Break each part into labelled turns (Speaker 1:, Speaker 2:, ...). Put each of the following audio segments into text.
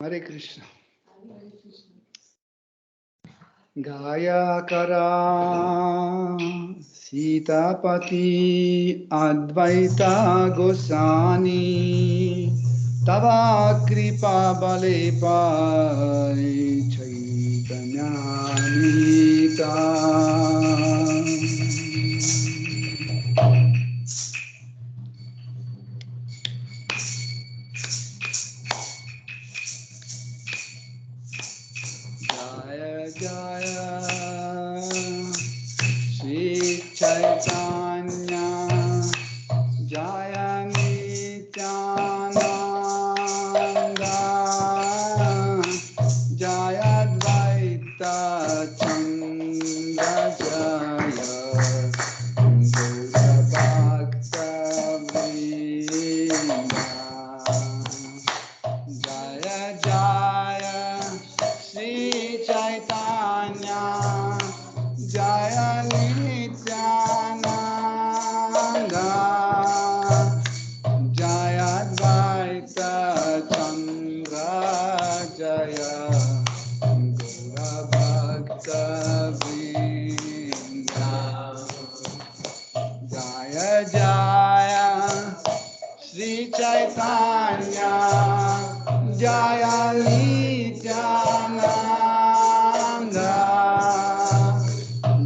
Speaker 1: Hare Krishna. Gaya Kara Sitapati Advaita Gosani Tava Kripa Bale Pai Chaitanyanita. Jaya Jaya Sri Chaitanya Jaya Nityananda Jaya Dvaita Chandra Jaya Gaura Bhakta Vrinda Jaya Jaya Sri Chaitanya Jaya Nityananda Jaya Advaita Chandra Jaya Gaura Bhakta Vrinda Jaya Jaya Sri Chaitanya Jaya Nityananda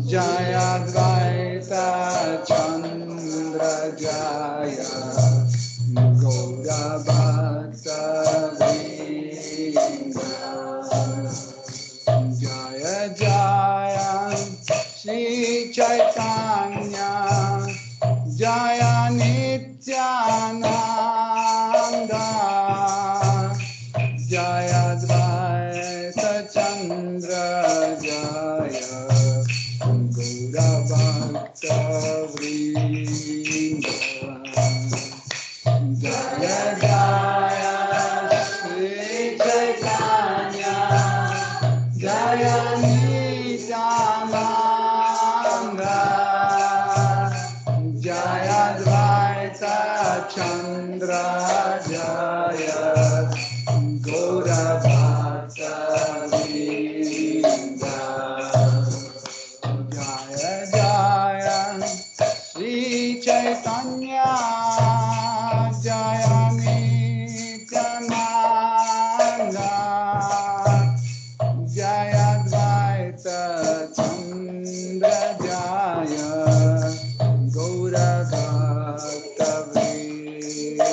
Speaker 1: Jaya Advaita Chandra Jaya Gaura Bhakta Vrinda Jaya Jaya Sri Chaitanya Jaya Nityananda Jaya Advaita Chandra Jaya Gaura Bhakta Vrinda Jaya Jaya Sri Chaitanya Jaya Nityananda Jaya Advaita Chandra Jaya Gaura Bhakta Vrinda Jaya Jaya Sri Chaitanya Jaya Nityananda Jaya Advaita Chandra Jaya Gaura Bhakta Vrinda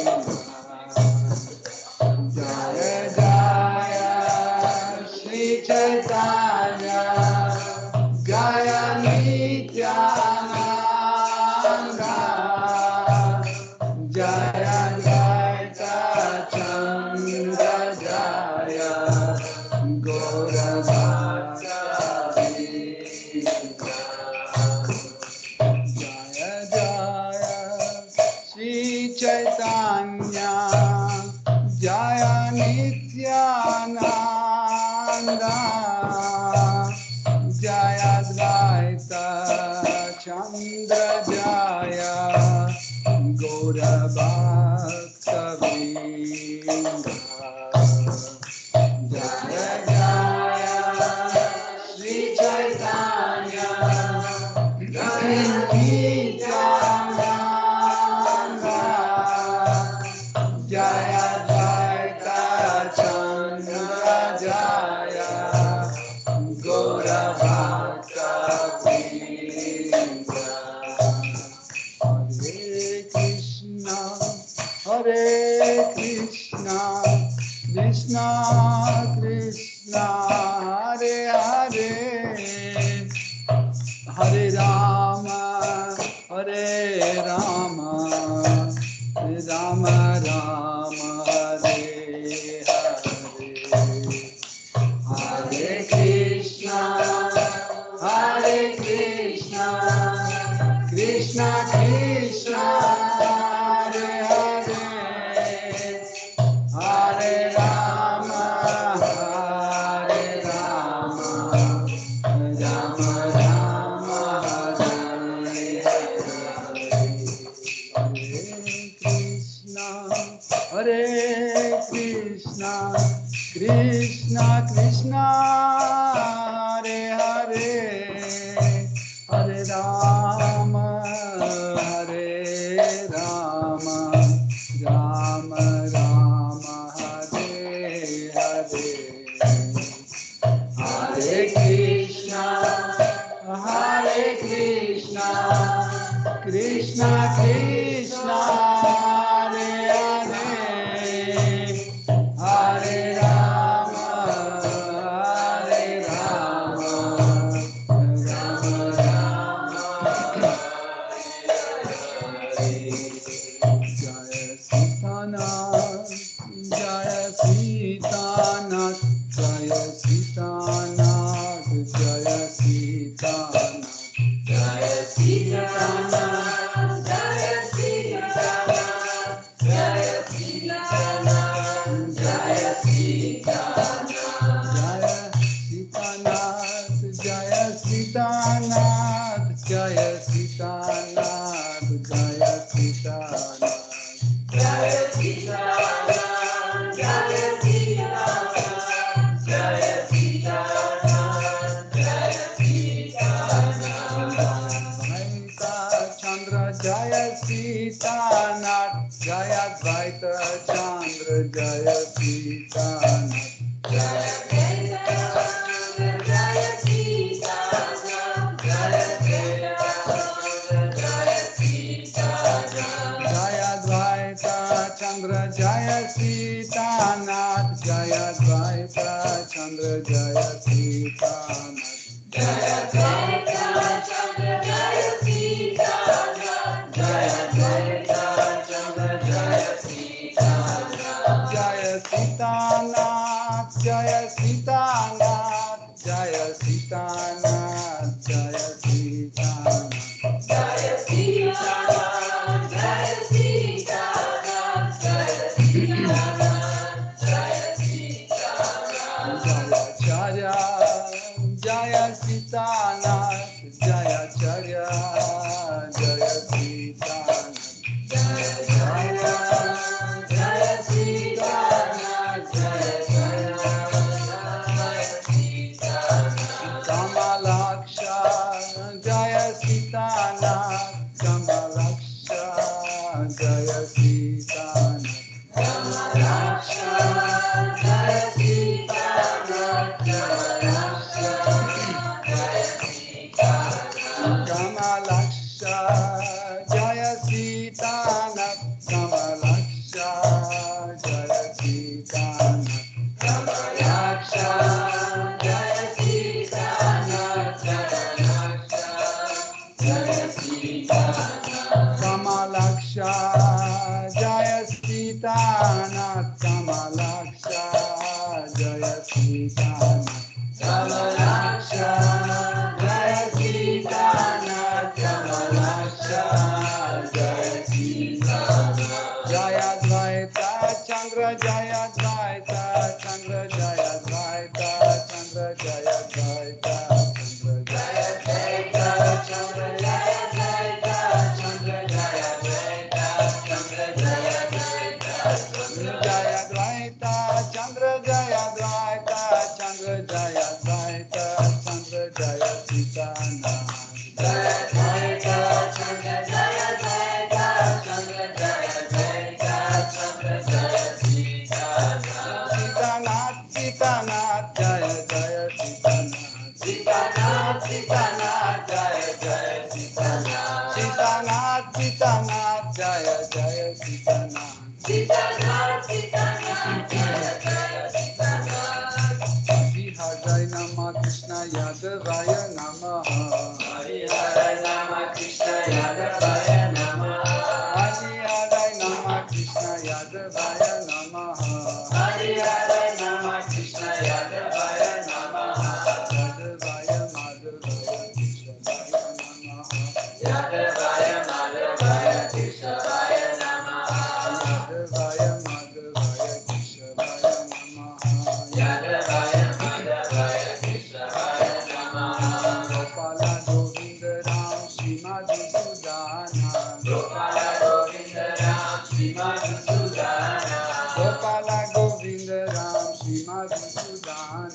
Speaker 1: Jaya Jaya Sri Chaitanya Jaya Nityananda Jaya Advaita Chandra Jaya Gaura Bhakta Vrinda Jaya Jaya Sri Chaitanya Jaya Nityananda Jaya Advaita Chandra Jaya Gaura Bhakta Vrinda Jaya Jaya Sri Chaitanya Jaya Nityananda Jaya Advaita Chandra Jaya Gaura Bhakta Vrinda Hare Krishna Krishna Krishna Hare Hare Hare Rama Hare Rama Rama Rama Hare Hare Hare Krishna Krishna Krishna Hare Hare Hare Rama Rama Rama Hare Hare Krishna, Krishna Krishna, Hare Hare, Hare Rama, Hare Rama, Rama Rama, Hare Hare. Hare Krishna, Krishna Krishna, Hare Hare, Hare Rama, Rama Rama, Jaya Sitanath, Jaya Sitanath, Jaya Sitanath, Jaya Sitanath, Jaya Sitanath, Jaya Sitanath, Jaya Sitanath, Jaya Sitanath, Jaya Sitanath, Jaya Sitanath, Jaya Sitanath, Jaya Sitanath, Jaya Sitanath, Jaya Sitanath, Jaya Sitanath, Jaya Sitanath, Chandra Jaya Sitanath, Jaya Advaita Chandra Jaya Sitanath, Jaya Advaita Chandra Jaya Sitanath, Jaya Advaita Chandra Jaya Sitanath, Jaya Advaita Chandra Jaya Sitanath, Jaya Advaita Chandra Jaya Sitanath, Jaya Sitanath, Jaya Sitanath, Jaya Sitanath, Jaya Sitanath, Jaya Sitanath, Jaya Sitanath, Jaya Sitanath, Jaya Sitanath, Jaya Jaya Sitanath, Jaya Jaya, Jaya Sitanath, Jaya Jaya, Jaya Sitanath, Jaya Jaya, Jaya Sitanath, Kamalaksha, Jaya Sitanath, Kamalaksha, Jaya Sitanath, Kamalaksha, Jaya Sitanath, Kamalaksha, Jaya Sitanath, Kamalaksha, Jaya Sitanath, Kamalaksha, Jaya Sitanath, Kamalaksha, Jaya Sitanath, Kamalaksha, Jaya Sitanath, Kamalaksha, Jaya Sitanath, Kamalaksha, Jaya Sitanath, Kamalaksha, Jaya Sitanath, Kamalaksha, Jaya Sitanath, Jaya Advaita Chandra Jaya Advaita Chandra Jaya Advaita Chandra Jaya Advaita Chandra Jaya Advaita Chandra Jaya Advaita Chandra Jaya Advaita Chandra Jaya Advaita Chandra Jaya Advaita Chandra Jaya Sitanath, Jaya Advaita Chandra Jaya Advaita Chandra Jaya Advaita Chandra Jaya Sitanath, Sitanath Jaya Jaya Sitanath, Sitanath Jaya Jaya Sitanath, Sitanath Jaya Jaya Sitanath, Sitanath Jaya Jaya Sitanath, Hari Hari Nama Krishna Yadavaya Namaha, Hari Hari Nama Krishna Yadavaya Namaha, Hari Hari Nama Krishna Yadavaya Namaha, Hari Hari Nama Krishna Yadavaya Namaha, Yadavaya Madhavaya Keshavaya Namaha, Yadavaya Madhavaya Keshavaya Namaha, Yadavaya Madhavaya Keshavaya Namaha, Yadavaya Madhavaya Keshavaya Namaha, Gopala Govinda Ram Srimad Sudhana, Gopala Govinda Ram Srimad Sudhana, Gopala Govinda Ram Srimati Sudhana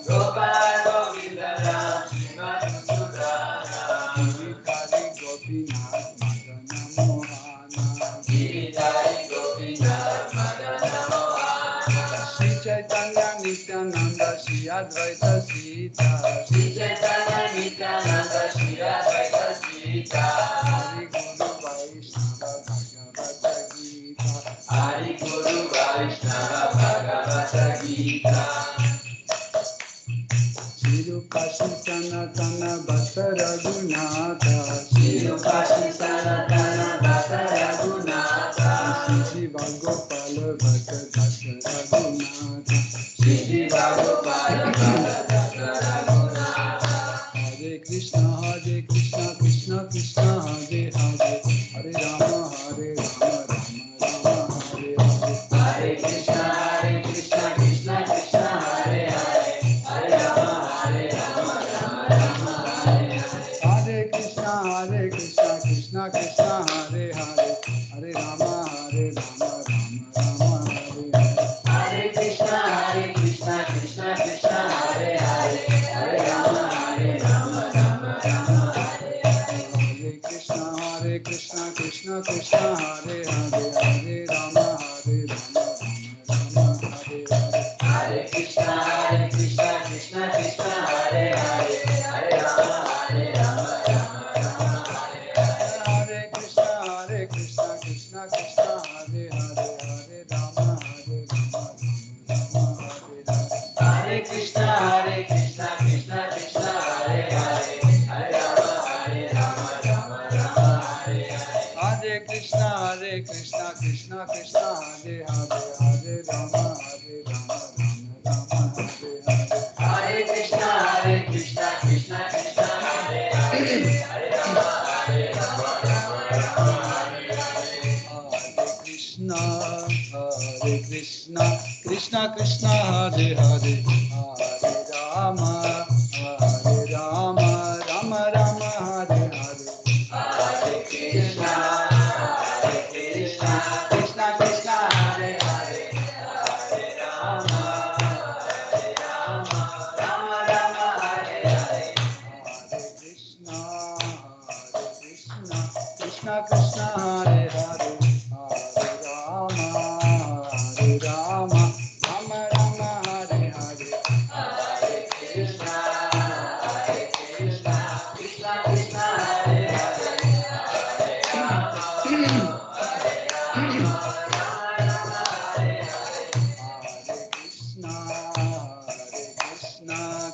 Speaker 2: Gopala Govinda Ram Srimati Sudhana
Speaker 1: Giridhari Gopinath Madana Mohana
Speaker 2: Giridhari Gopinath Madana Mohana
Speaker 1: Shri Chaitanya Nityananda Shri Advaita Sita
Speaker 2: Shri Chaitanya Nityananda Shri Advaita Sita
Speaker 1: Hari Guru Vaishnava Bhagavata Gita
Speaker 2: Hari Guru Vaishnava Bhagavata Gita
Speaker 1: Shirupa Sanatana Bhatta Raghunatha
Speaker 2: Shirupa Sanatana Bhatta Raghunatha
Speaker 1: Shri Bhagopala Bhatta Bhatta Raghunatha
Speaker 2: Shri Jiva Gopala Bhatta Bhatta Raghunatha
Speaker 1: Hare Krishna Krishna Krishna Hare Hare Hare Rama Rama Rama Hare Hare
Speaker 2: Hare Krishna Krishna Krishna Hare Hare Hare Rama Rama Rama Hare Hare
Speaker 1: Hare Krishna Krishna Krishna Hare Hare Hare Rama Rama Rama Hare Hare
Speaker 2: Hare Krishna Krishna Krishna Hare Hare Hare Rama Rama Rama Hare Hare
Speaker 1: Hare Krishna Krishna Krishna Hare Hare Hare Rama Rama Rama Hare Hare
Speaker 2: Hare Krishna Krishna Krishna Hare Hare Hare Rama Rama Rama Hare Hare
Speaker 1: Hare Krishna Krishna Krishna Hare Hare Hare Rama Rama Rama Hare Hare
Speaker 2: Hare Krishna Krishna Krishna Hare Hare Hare Rama Rama Rama Hare Hare
Speaker 1: Hare Krishna Krishna Krishna Hare Hare Hare Rama Rama Rama Hare Hare
Speaker 2: Hare Krishna Krishna Krishna Hare Hare Hare Rama Rama Hare Hare
Speaker 1: Hare Krishna Krishna Krishna Hare Hare Hare Rama Rama Rama Hare Hare
Speaker 2: Hare Krishna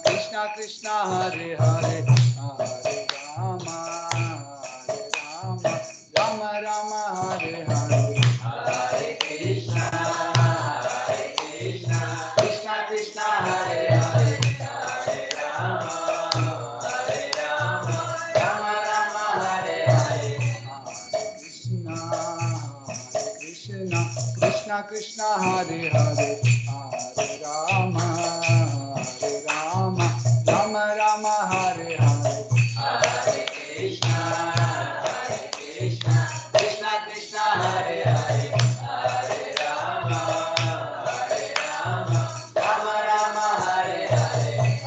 Speaker 2: Krishna Krishna Hare Hare Hare Rama Rama Rama Hare Hare
Speaker 1: Hare Krishna Krishna Krishna Hare Hare Hare Rama Rama Rama Hare Hare
Speaker 2: Hare Krishna Krishna Krishna Hare Hare Hare Rama Rama Hare Hare
Speaker 1: Hare Krishna Krishna Krishna Hare Hare Hare Rama Rama Rama Hare Hare
Speaker 2: Hare Krishna Krishna Krishna Hare Hare Hare Rama Rama Rama Hare Hare
Speaker 1: Hare Krishna Krishna Krishna Hare Hare Hare Rama Rama Rama Hare Hare
Speaker 2: Hare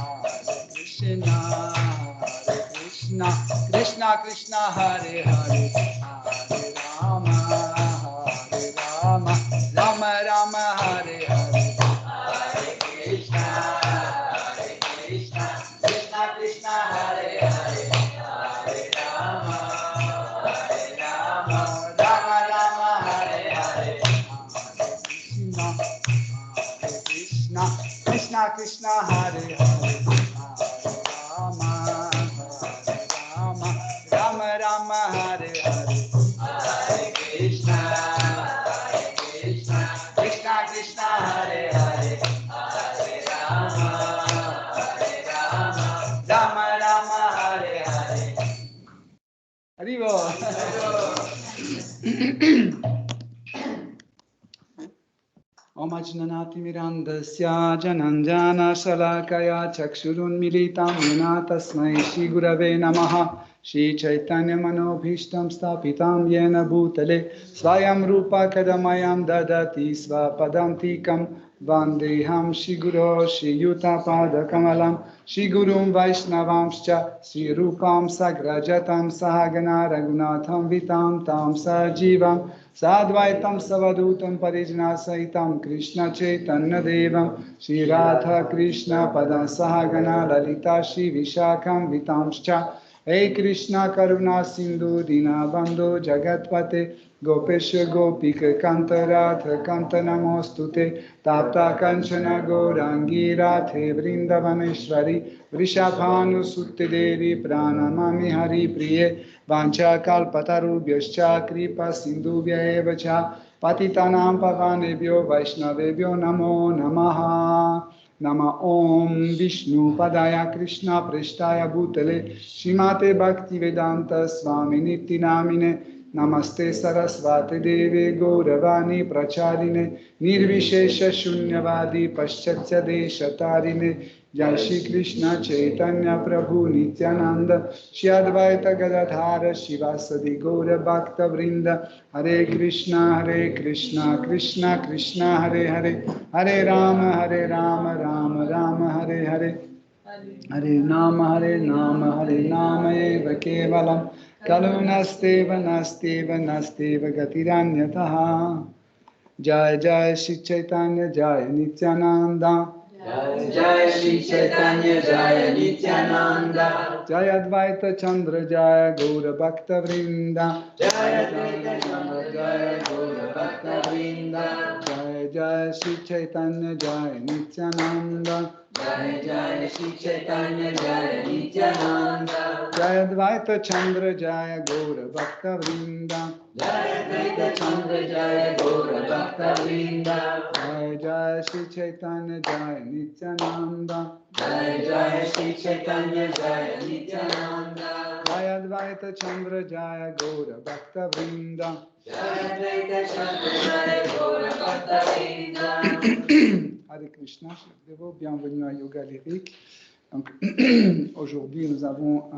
Speaker 2: Krishna Krishna Krishna Hare Hare Hare Rama Rama Hare Hare
Speaker 1: Hare Krishna Krishna Krishna Hare Hare Hare Rama Rama Rama Hare Hare
Speaker 2: Hare Krishna Krishna Krishna Hare Hare Hare Rama Rama Hare Hare
Speaker 1: Krishna Krishna Hare Hare Hare Rama Rama Hare Hare
Speaker 2: Hare Krishna Krishna Krishna Hare Hare Hare Rama Rama Hare Hare
Speaker 1: Arrivo. Om Ajnanati Mirandasya Jananjana Shalakaya Chakshurun Militam Yena Tasmai Shri Gurave Namaha Shri Chaitanya Manobhishtam Stapitam Yena Bhutale Swayam Rupa Kadamayam Dadati Svapadam Tikam Vandeham Shri Guru Shri Yuta Pada Kamalam Shri Gurum Vaishnavamscha Shri Rupam Sagrajatam Sahagana Raghunatham Vitam Tam Sajivam Sadvaitam Savadutam Parijna Sahitam Krishna Chaitanya Devam Shri Radha Krishna Pada Sahagana Lalita Shri Vishakam Vitamscha Hey Krishna Karuna Sindhu Dinabandhu Jagatpate Gopesha Gopika Kanta Radha Kanta Namostute Tapta Kanchana Gaurangi Radhe Vrindavaneshwari Vrishabhanu Sutte Devi Pranamami Hari Priye Vancha Kalpatarubhyascha Kripa Sindhubhya Eva Cha Patitanam Pavanebhyo Vaishnavebhyo Namo Namaha Nama Om Vishnu Padaya Krishna Preshtaya Bhutale Shrimate Bhaktivedanta Swami Niti Namine Namaste Sarasvati Deve Gauravani Pracharine Nirvishesha Shunyavadi Paschatya Deshatarine Jai Shri Krishna Chaitanya Prabhu Nityananda Shri Advaita Gadadhara Shivasadi Gaura Bhakta Vrinda Hare Krishna Krishna Krishna Hare Hare Hare Rama Rama Rama Hare Hare Hare Nama Eva Kevalam Kalunasteva Nasteva Gatiranyataha Jai Jai Shri Chaitanya Jai Nityananda
Speaker 2: Jai Jai Shri Chaitanya Jai Nityananda
Speaker 1: Jai Advaita Chandra Jai Gaura Bhakta Vrinda
Speaker 2: Jai Advaita Chandra Jai Gaura Bhakta Vrinda
Speaker 1: Jai Jai Shri Chaitanya Jai Nityananda
Speaker 2: Jai Jai Shri Chaitanya Jai Nityananda
Speaker 1: Jai Advaita Chandra Jai Gaura Bhakta Vrinda
Speaker 2: Jai Advaita Chandra Jai Gaura Bhakta Vrinda
Speaker 1: Jai Jai Shri Chaitanya Jai Nityananda
Speaker 2: Jai Jai Shri Chaitanya Jai Nityananda
Speaker 1: Jai Advaita Chandra Jai Gaura Bhakta Vrinda
Speaker 2: Jai Advaita Chandra Jai Gaura Bhakta Vrinda
Speaker 1: Hare Krishna, chers dévots, bienvenue à Yoga Lyrique. Donc, aujourd'hui, nous avons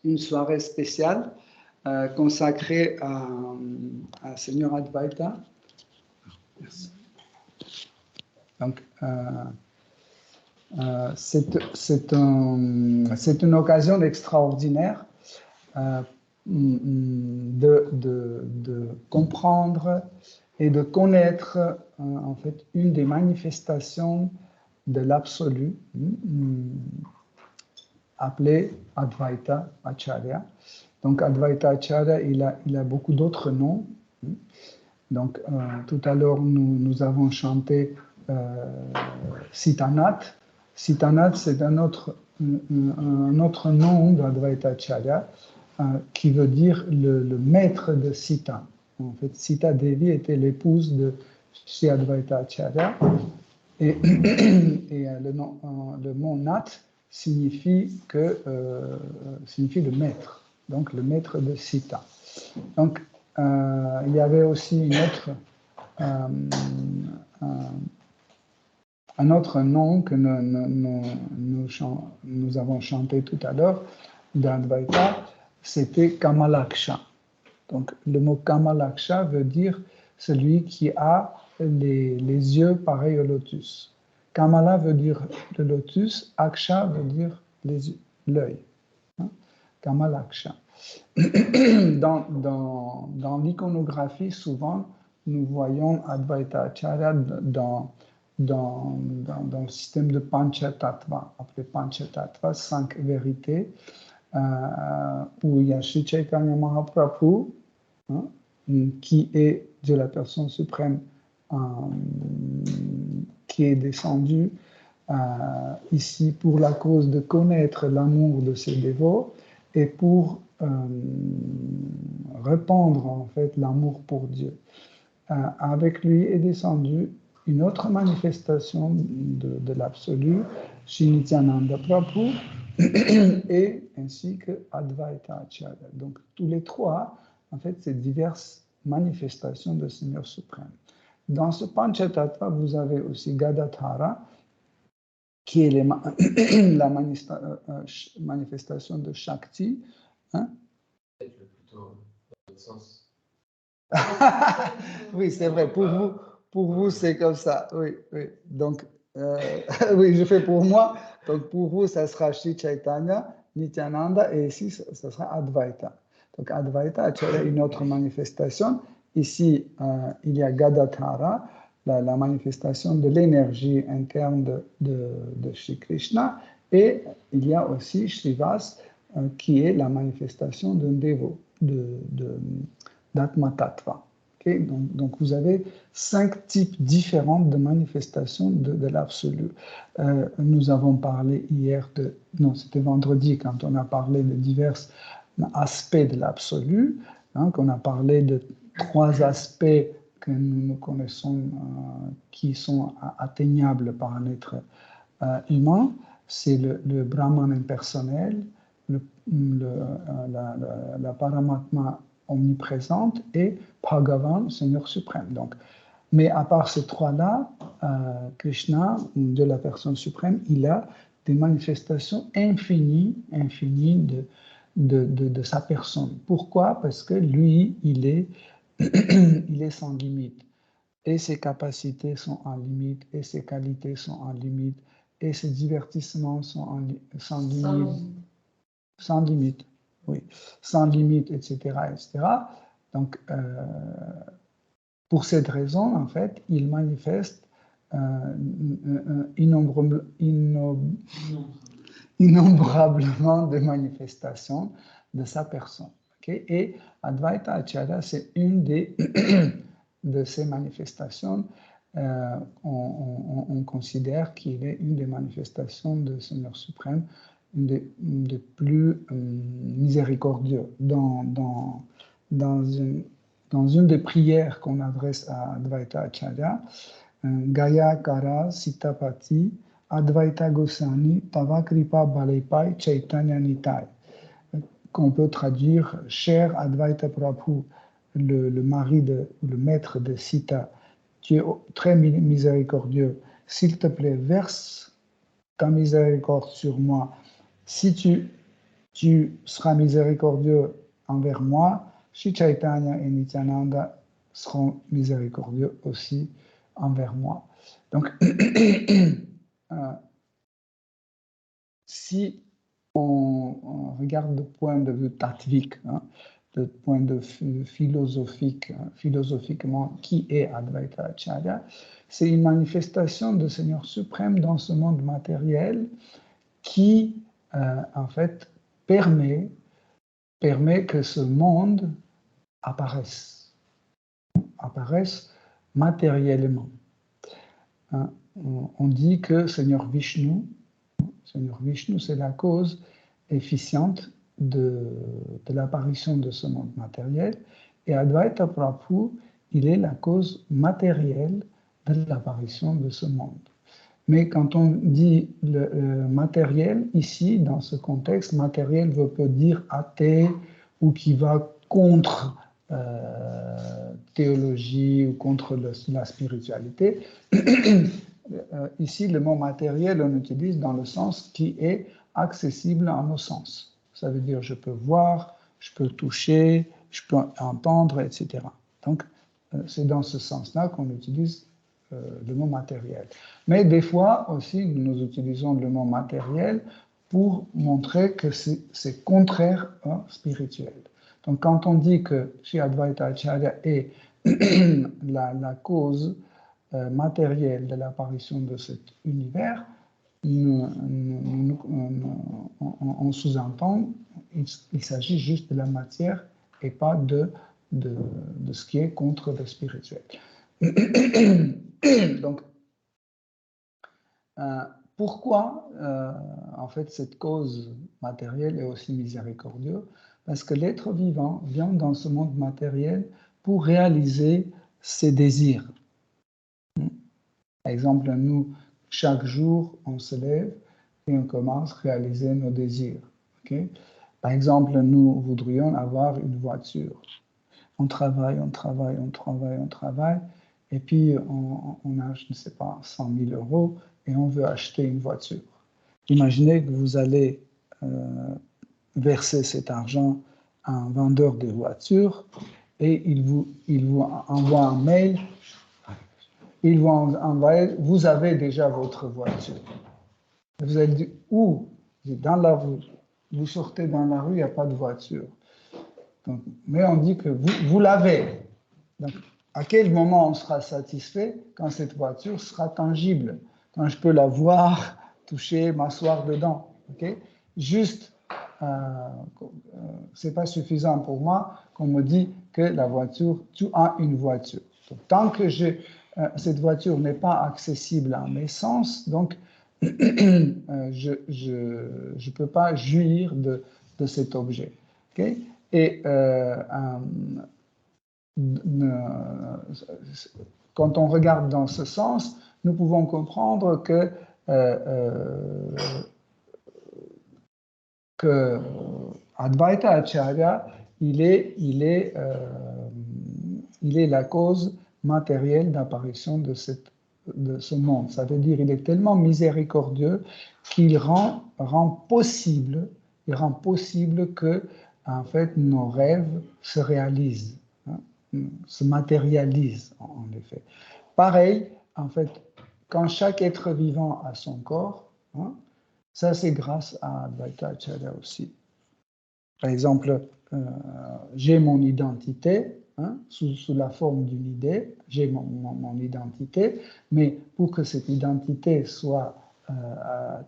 Speaker 1: une soirée spéciale consacrée à Seigneur Advaita. Merci. Donc, c'est une occasion extraordinaire de comprendre et de connaître en fait une des manifestations de l'absolu appelée Advaita Acharya. Donc Advaita Acharya, il a beaucoup d'autres noms. Donc tout à l'heure nous avons chanté Sitanat. Sitanat, c'est un autre nom d'Advaita Acharya qui veut dire le maître de Sita. En fait, Sita Devi était l'épouse de Shri Advaita Acharya et le mot Nat signifie le maître, donc le maître de Sita. Donc, il y avait aussi un autre nom que nous avons chanté tout à l'heure d'Advaita, c'était Kamalaksha. Donc, le mot Kamalaksha veut dire celui qui a les yeux pareils au lotus. Kamala veut dire le lotus, Aksha veut dire l'œil. Kamalaksha. Dans l'iconographie, souvent, nous voyons Advaita Acharya dans le système de Panchatattva, appelé Panchatattva, 5 vérités, où il y a Shri Chaitanya Mahaprabhu, qui est Dieu la personne suprême, qui est descendu ici pour la cause de connaître l'amour de ses dévots et pour répandre en fait l'amour pour Dieu. Avec lui est descendue une autre manifestation de l'absolu, Shri Nityananda Prabhu, et ainsi que Advaita Acharya. Donc tous les trois, en fait, c'est diverses manifestations de Seigneur suprême. Dans ce Panchatattva, vous avez aussi Gadadhara, qui est la manifestation de Shakti. Hein?
Speaker 3: Plutôt dans l'autre sens.
Speaker 1: Oui, c'est vrai. Pour vous, c'est comme ça. Oui, oui. Donc, oui, je fais pour moi. Donc, pour vous, ça sera Shri Chaitanya, Nityananda, et ici, ça sera Advaita. Donc, Advaita Acharya, une autre manifestation. Ici, il y a Gadadhara, la manifestation de l'énergie interne de Shri Krishna, et il y a aussi Shrivas, qui est la manifestation d'un dévot, d'Atma Tattva. Okay? Donc, vous avez 5 types différents de manifestations de l'absolu. Nous avons parlé hier non, c'était vendredi quand on a parlé de divers aspects de l'absolu, hein, qu'on a parlé de 3 aspects que nous connaissons qui sont atteignables par un être humain. C'est le Brahman impersonnel, la Paramatma omniprésente et Bhagavan, Seigneur suprême. Donc, mais à part ces 3-là, Krishna, de la personne suprême, il a des manifestations infinies de sa personne. Pourquoi? Parce que lui, il est sans limite. Et ses capacités sont en limite, et ses qualités sont en limite, et ses divertissements sont sans limite. Sans limite, oui. Sans limite, etc., etc. Donc, pour cette raison, en fait, il manifeste innombrablement de manifestations de sa personne. Okay? Et Advaita Acharya, c'est une de ces manifestations. On considère qu'il est une des manifestations de Seigneur suprême, une des plus miséricordieux. Dans une des prières qu'on adresse à Advaita Acharya, Gaya Kara Sitapati Advaita Goswami Tava Kripa Balepai Chaitanya Nitai, qu'on peut traduire cher Advaita Prabhu, le mari le maître de Sita, tu es très miséricordieux, s'il te plaît, verse ta miséricorde sur moi. Si tu seras miséricordieux envers moi, Shri Chaitanya et Nityananda seront miséricordieux aussi envers moi. Donc, si on regarde du point de vue tattvique, de point de vue philosophiquement, qui est Advaita Acharya, c'est une manifestation de Seigneur suprême dans ce monde matériel qui, en fait, permet que ce monde apparaisse matériellement. Hein, on dit que Seigneur Vishnu, c'est la cause efficiente de l'apparition de ce monde matériel, et Advaita Prabhu, il est la cause matérielle de l'apparition de ce monde. Mais quand on dit le matériel, ici, dans ce contexte, matériel peut dire athée ou qui va contre théologie ou contre la spiritualité. Ici, le mot matériel, on utilise dans le sens qui est accessible à nos sens. Ça veut dire je peux voir, je peux toucher, je peux entendre, etc. Donc, c'est dans ce sens-là qu'on utilise le mot matériel. Mais des fois aussi, nous utilisons le mot matériel pour montrer que c'est contraire au spirituel. Donc, quand on dit que Shri Advaita Acharya est la cause matérielle de l'apparition de cet univers, on sous-entend il s'agit juste de la matière et pas de ce qui est contre le spirituel. Donc, pourquoi en fait cette cause matérielle est aussi miséricordieuse? Parce que l'être vivant vient dans ce monde matériel pour réaliser ses désirs. Par exemple, nous, chaque jour, on se lève et on commence à réaliser nos désirs. Okay? Par exemple, nous voudrions avoir une voiture. On travaille, et puis on a, je ne sais pas, 100 000 euros, et on veut acheter une voiture. Imaginez que vous allez verser cet argent à un vendeur de voitures et il vous envoie un mail. Il vous envoie, vous avez déjà votre voiture. Vous allez dire, où? Dans la rue. Vous sortez dans la rue, il n'y a pas de voiture. Donc, mais on dit que vous l'avez. Donc, à quel moment on sera satisfait? Quand cette voiture sera tangible, quand je peux la voir, toucher, m'asseoir dedans. Okay? Juste, c'est pas suffisant pour moi qu'on me dit que la voiture, tu as une voiture. Donc, tant que cette voiture n'est pas accessible à mes sens, donc je ne peux pas jouir de cet objet. Okay? Et quand on regarde dans ce sens, nous pouvons comprendre que Advaita Acharya, il est la cause matérielle d'apparition de ce monde. Ça veut dire qu'il est tellement miséricordieux qu'il rend possible que en fait nos rêves se réalisent, se matérialisent en effet. Pareil, en fait, quand chaque être vivant a son corps, ça c'est grâce à Advaita Acharya aussi. Par exemple, j'ai mon identité, sous la forme d'une idée, j'ai mon identité, mais pour que cette identité soit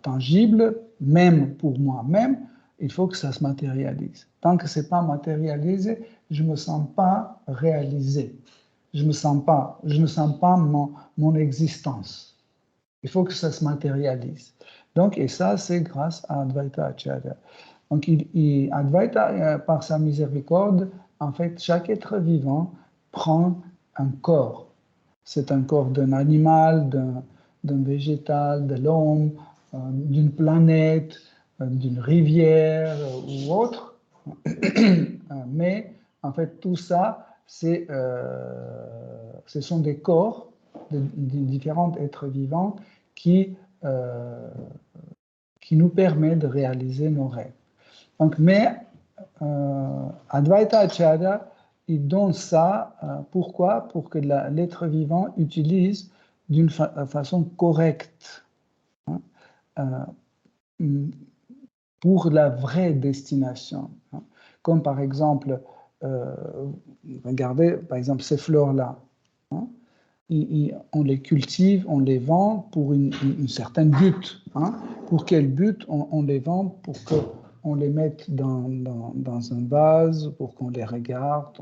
Speaker 1: tangible, même pour moi-même, il faut que ça se matérialise. Tant que ce n'est pas matérialisé, je ne me sens pas réalisé. Je ne sens pas mon existence. Il faut que ça se matérialise. Donc, et ça, c'est grâce à Advaita Acharya. Donc, Advaita, par sa miséricorde, en fait, chaque être vivant prend un corps. C'est un corps d'un animal, d'un végétal, de l'homme, d'une planète, d'une rivière ou autre. Mais, en fait, tout ça, ce sont des corps de différents êtres vivants qui nous permettent de réaliser nos rêves. Donc, mais Advaita Acharya, il donne ça, pourquoi? Pour que l'être vivant utilise d'une façon correcte, pour la vraie destination. Comme par exemple, regardez, par exemple, ces fleurs-là. On les cultive, on les vend pour une certaine but. Pour quel but on les vend? Pour qu'on les mette dans un vase, pour qu'on les regarde,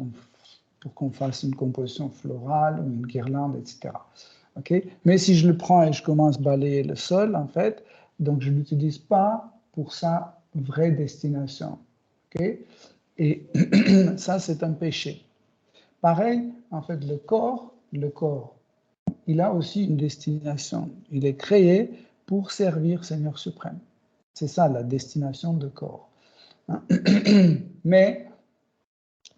Speaker 1: pour qu'on fasse une composition florale ou une guirlande, etc. Okay? Mais si je le prends et je commence à balayer le sol, en fait, donc je ne l'utilise pas pour sa vraie destination. Okay? Et ça, c'est un péché. Pareil, en fait, le corps, il a aussi une destination. Il est créé pour servir Seigneur suprême. C'est ça la destination de corps. Mais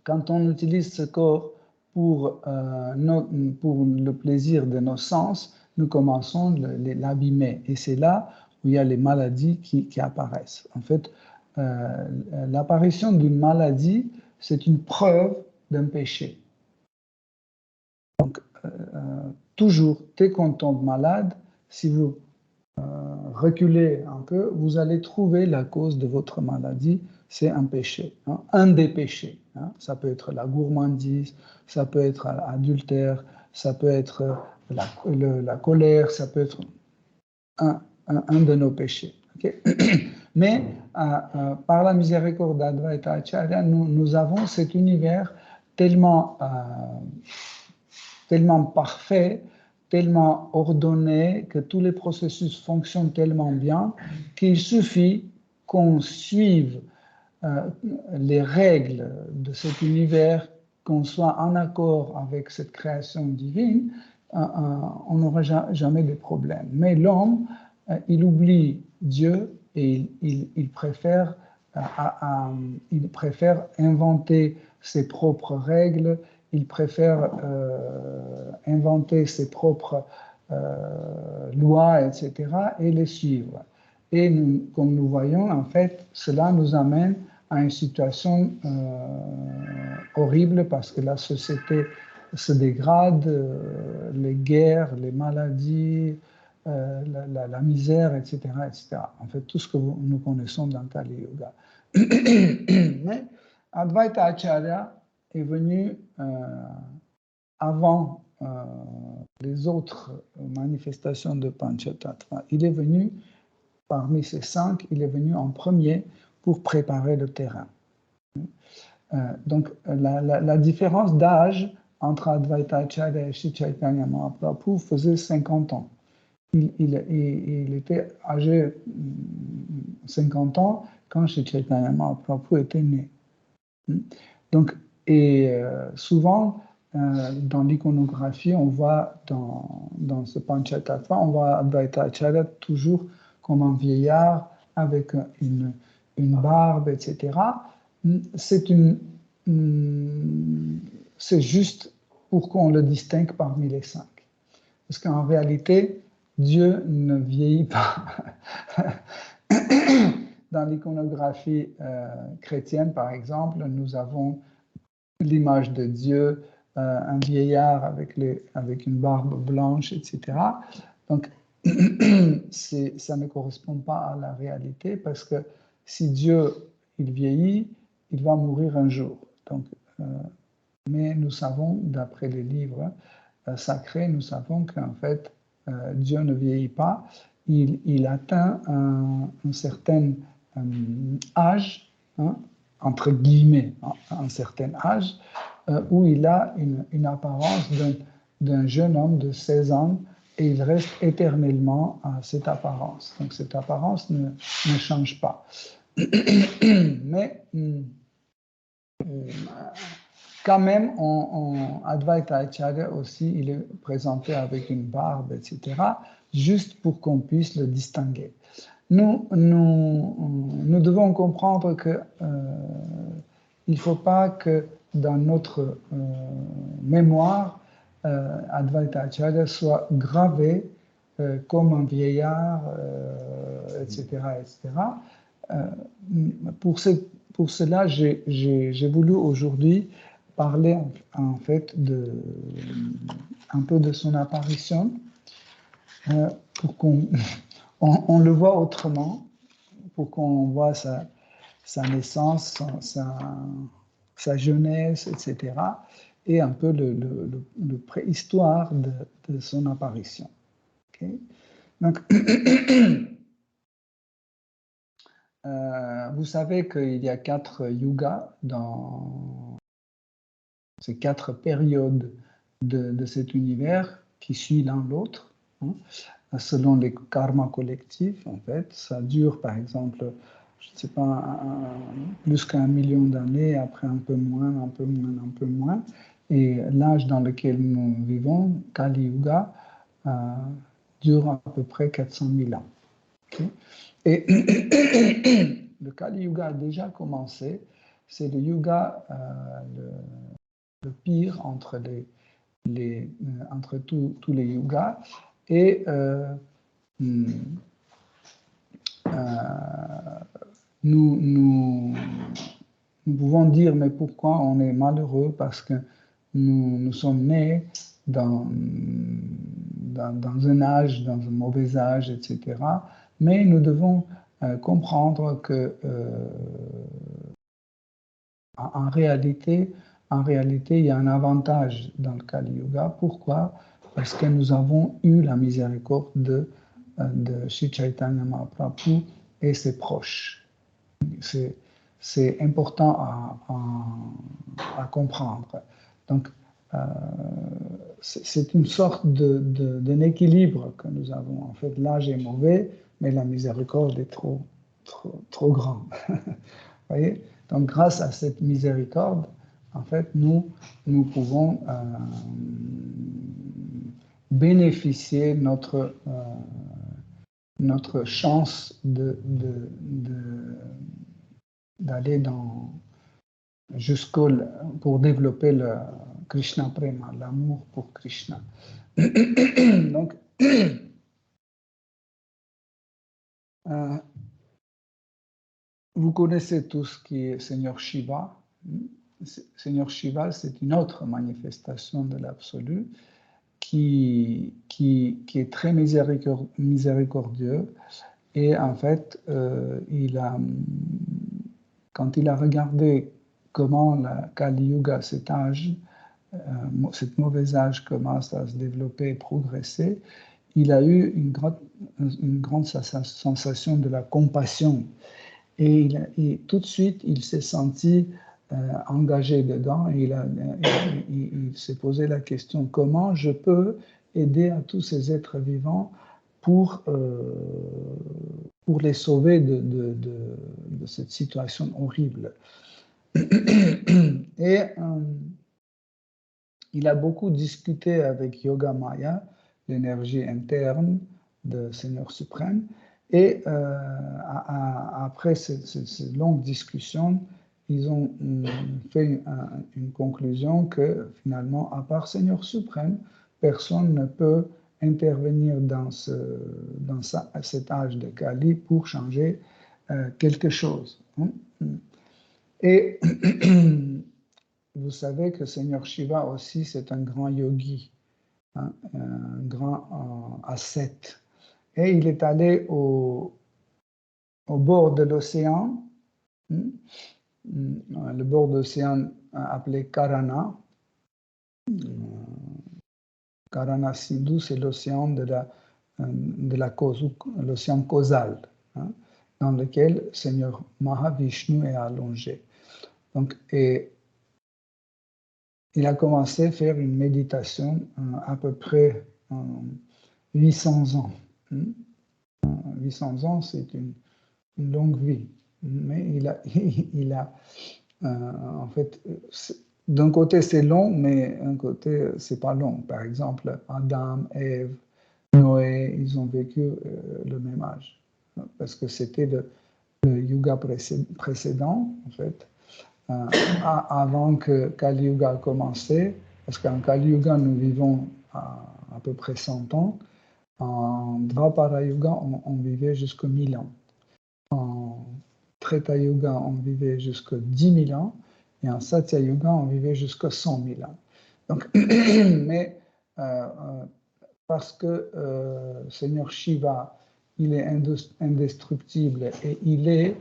Speaker 1: quand on utilise ce corps pour le plaisir de nos sens, nous commençons à l'abîmer. Et c'est là où il y a les maladies qui apparaissent. En fait, l'apparition d'une maladie, c'est une preuve d'un péché. Donc, toujours, dès qu'on tombe malade, si vous reculez un peu, vous allez trouver la cause de votre maladie, c'est un péché, un des péchés. Ça peut être la gourmandise, ça peut être l'adultère, ça peut être la colère, ça peut être un de nos péchés. Okay? Mais par la miséricorde d'Advaita Acharya, nous avons cet univers tellement parfait, tellement ordonné, que tous les processus fonctionnent tellement bien qu'il suffit qu'on suive les règles de cet univers, qu'on soit en accord avec cette création divine, on n'aura jamais de problème. Mais l'homme, il oublie Dieu et il préfère inventer ses propres règles, il préfère inventer ses propres lois, etc., et les suivre. Et nous, comme nous voyons, en fait, cela nous amène à une situation horrible parce que la société se dégrade, les guerres, les maladies, la misère, etc., etc. En fait, tout ce que nous connaissons dans Kali Yuga. Mais Advaita Acharya est venu avant les autres manifestations de Panchatattva. Il est venu, parmi ces 5, il est venu en premier pour préparer le terrain. Donc, la différence d'âge entre Advaita Acharya et Sri Chaitanya Mahaprabhu faisait 50 ans. Il était âgé 50 ans quand Sri Chaitanya Mahaprabhu était né. Donc, souvent, dans l'iconographie, on voit dans ce Panchatattva, on voit Advaita Acharya toujours comme un vieillard avec une barbe, etc. C'est juste pour qu'on le distingue parmi les 5. Parce qu'en réalité, Dieu ne vieillit pas. Dans l'iconographie chrétienne, par exemple, nous avons l'image de Dieu, un vieillard avec une barbe blanche, etc. Donc, ça ne correspond pas à la réalité parce que si Dieu il vieillit, il va mourir un jour. Donc, mais nous savons, d'après les livres sacrés, nous savons qu'en fait, Dieu ne vieillit pas. Il atteint un certain âge, hein, entre guillemets, un certain âge, où il a une apparence d'un jeune homme de 16 ans et il reste éternellement à cette apparence. Donc cette apparence ne change pas. Mais quand même, en Advaita Acharya aussi, il est présenté avec une barbe, etc., juste pour qu'on puisse le distinguer. Nous devons comprendre que il ne faut pas que dans notre mémoire, Advaita Acharya soit gravé comme un vieillard, etc., etc. Pour cela, j'ai voulu aujourd'hui parler en fait un peu de son apparition pour qu'on on le voit autrement, pour qu'on voit sa naissance, sa jeunesse, etc. et un peu le préhistoire de son apparition. Okay? Donc, vous savez qu'il y a 4 yugas dans ces 4 périodes de cet univers qui suivent l'un l'autre, hein, selon les karmas collectifs, en fait. Ça dure, par exemple, je ne sais pas, plus qu'1 million d'années, après un peu moins, un peu moins, un peu moins. Et l'âge dans lequel nous vivons, Kali Yuga, dure à peu près 400 000 ans. Okay? Et le Kali Yuga a déjà commencé. C'est le yuga le pire entre tous les yugas. Et nous pouvons dire, mais pourquoi on est malheureux? Parce que nous sommes nés dans un âge, dans un mauvais âge, etc. Mais nous devons comprendre que en réalité, il y a un avantage dans le Kali Yuga. Pourquoi? Parce que nous avons eu la miséricorde de Sri Chaitanya Mahaprabhu et ses proches. C'est important à comprendre. Donc, c'est une sorte d'un équilibre que nous avons. En fait, l'âge est mauvais, mais la miséricorde est trop grande. Voyez? Donc, grâce à cette miséricorde, en fait, nous pouvons bénéficier notre chance d'aller pour développer le Krishna Prema, l'amour pour Krishna. Donc, Vous connaissez tous qui est Seigneur Shiva. Seigneur Shiva, c'est une autre manifestation de l'absolu qui est très miséricordieux. Et en fait, quand il a regardé comment la Kali Yuga, cet mauvais âge commence à se développer et progresser, il a eu une grande sensation de la compassion. Et tout de suite, il s'est senti engagé dedans et il s'est posé la question, comment je peux aider à tous ces êtres vivants pour les sauver de cette situation horrible. Et il a beaucoup discuté avec Yoga Maya, l'énergie interne de Seigneur suprême, et après ces longues discussions, ils ont fait une conclusion que finalement, à part Seigneur suprême, personne ne peut intervenir dans cet âge de Kali pour changer quelque chose. Et vous savez que Seigneur Shiva aussi, c'est un grand yogi, un grand ascète. Et il est allé au bord de l'océan, le bord de l'océan appelé Karana. Karana Sindhu, c'est l'océan de la cause, l'océan causal, dans lequel Seigneur Mahavishnu est allongé. Donc, et il a commencé à faire une méditation à peu près 800 ans. 800 ans, c'est une longue vie. Mais il a en fait, d'un côté c'est long, mais d'un côté c'est pas long. Par exemple, Adam, Ève, Noé, ils ont vécu le même âge. Parce que c'était le yuga précédent, en fait. Avant que Kali Yuga a commencé, parce qu'en Kali Yuga, nous vivons à peu près 100 ans. En Dvapara Yuga, on vivait jusqu'à 1000 ans. En Treta Yuga, on vivait jusqu'à 10 000 ans. Et en Satya Yuga, on vivait jusqu'à 100 000 ans. Donc, mais parce que Seigneur Shiva, il est indestructible et il est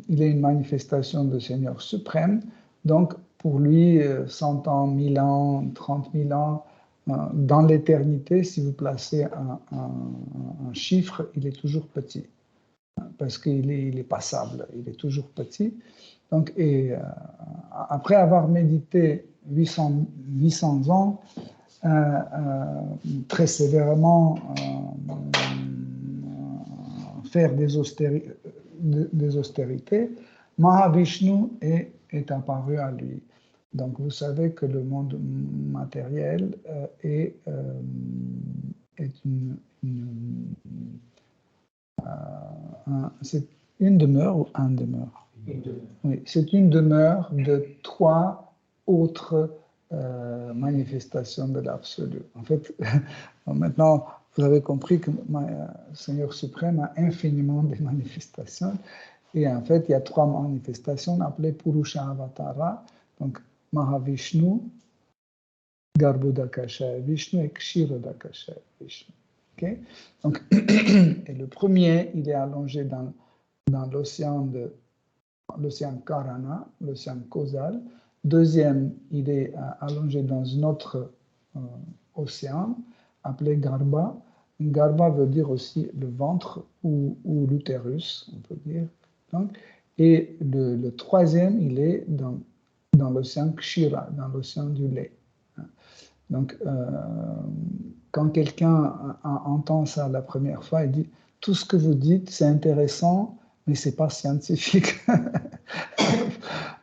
Speaker 1: une manifestation de Seigneur suprême. Donc, pour lui, 100 ans, 1000 ans, 30 000 ans, dans l'éternité, si vous placez un chiffre, il est toujours petit. Parce qu'il est passable, il est toujours petit. Donc, après avoir médité 800 ans, très sévèrement, faire des austérités, Mahavishnu est apparu à lui. Donc, vous savez que le monde matériel est c'est une demeure ou un demeure? Oui, c'est une demeure de 3 autres manifestations de l'absolu. En fait, maintenant, vous avez compris que Seigneur suprême a infiniment de manifestations. Et en fait, il y a 3 manifestations appelées Purusha Avatara, donc Mahavishnu, Garbhodakashaya Vishnu et Kshirodakashaya Vishnu. Okay? Donc, et le premier, il est allongé dans l'océan Karana, l'océan causal. Deuxième, il est allongé dans un autre océan appelé Garbha. Garbha veut dire aussi le ventre ou l'utérus, on peut dire. Donc, et le troisième, il est dans l'océan Kshira, dans l'océan du lait. Donc, quand quelqu'un entend ça la première fois, il dit « Tout ce que vous dites, c'est intéressant, mais ce n'est pas scientifique.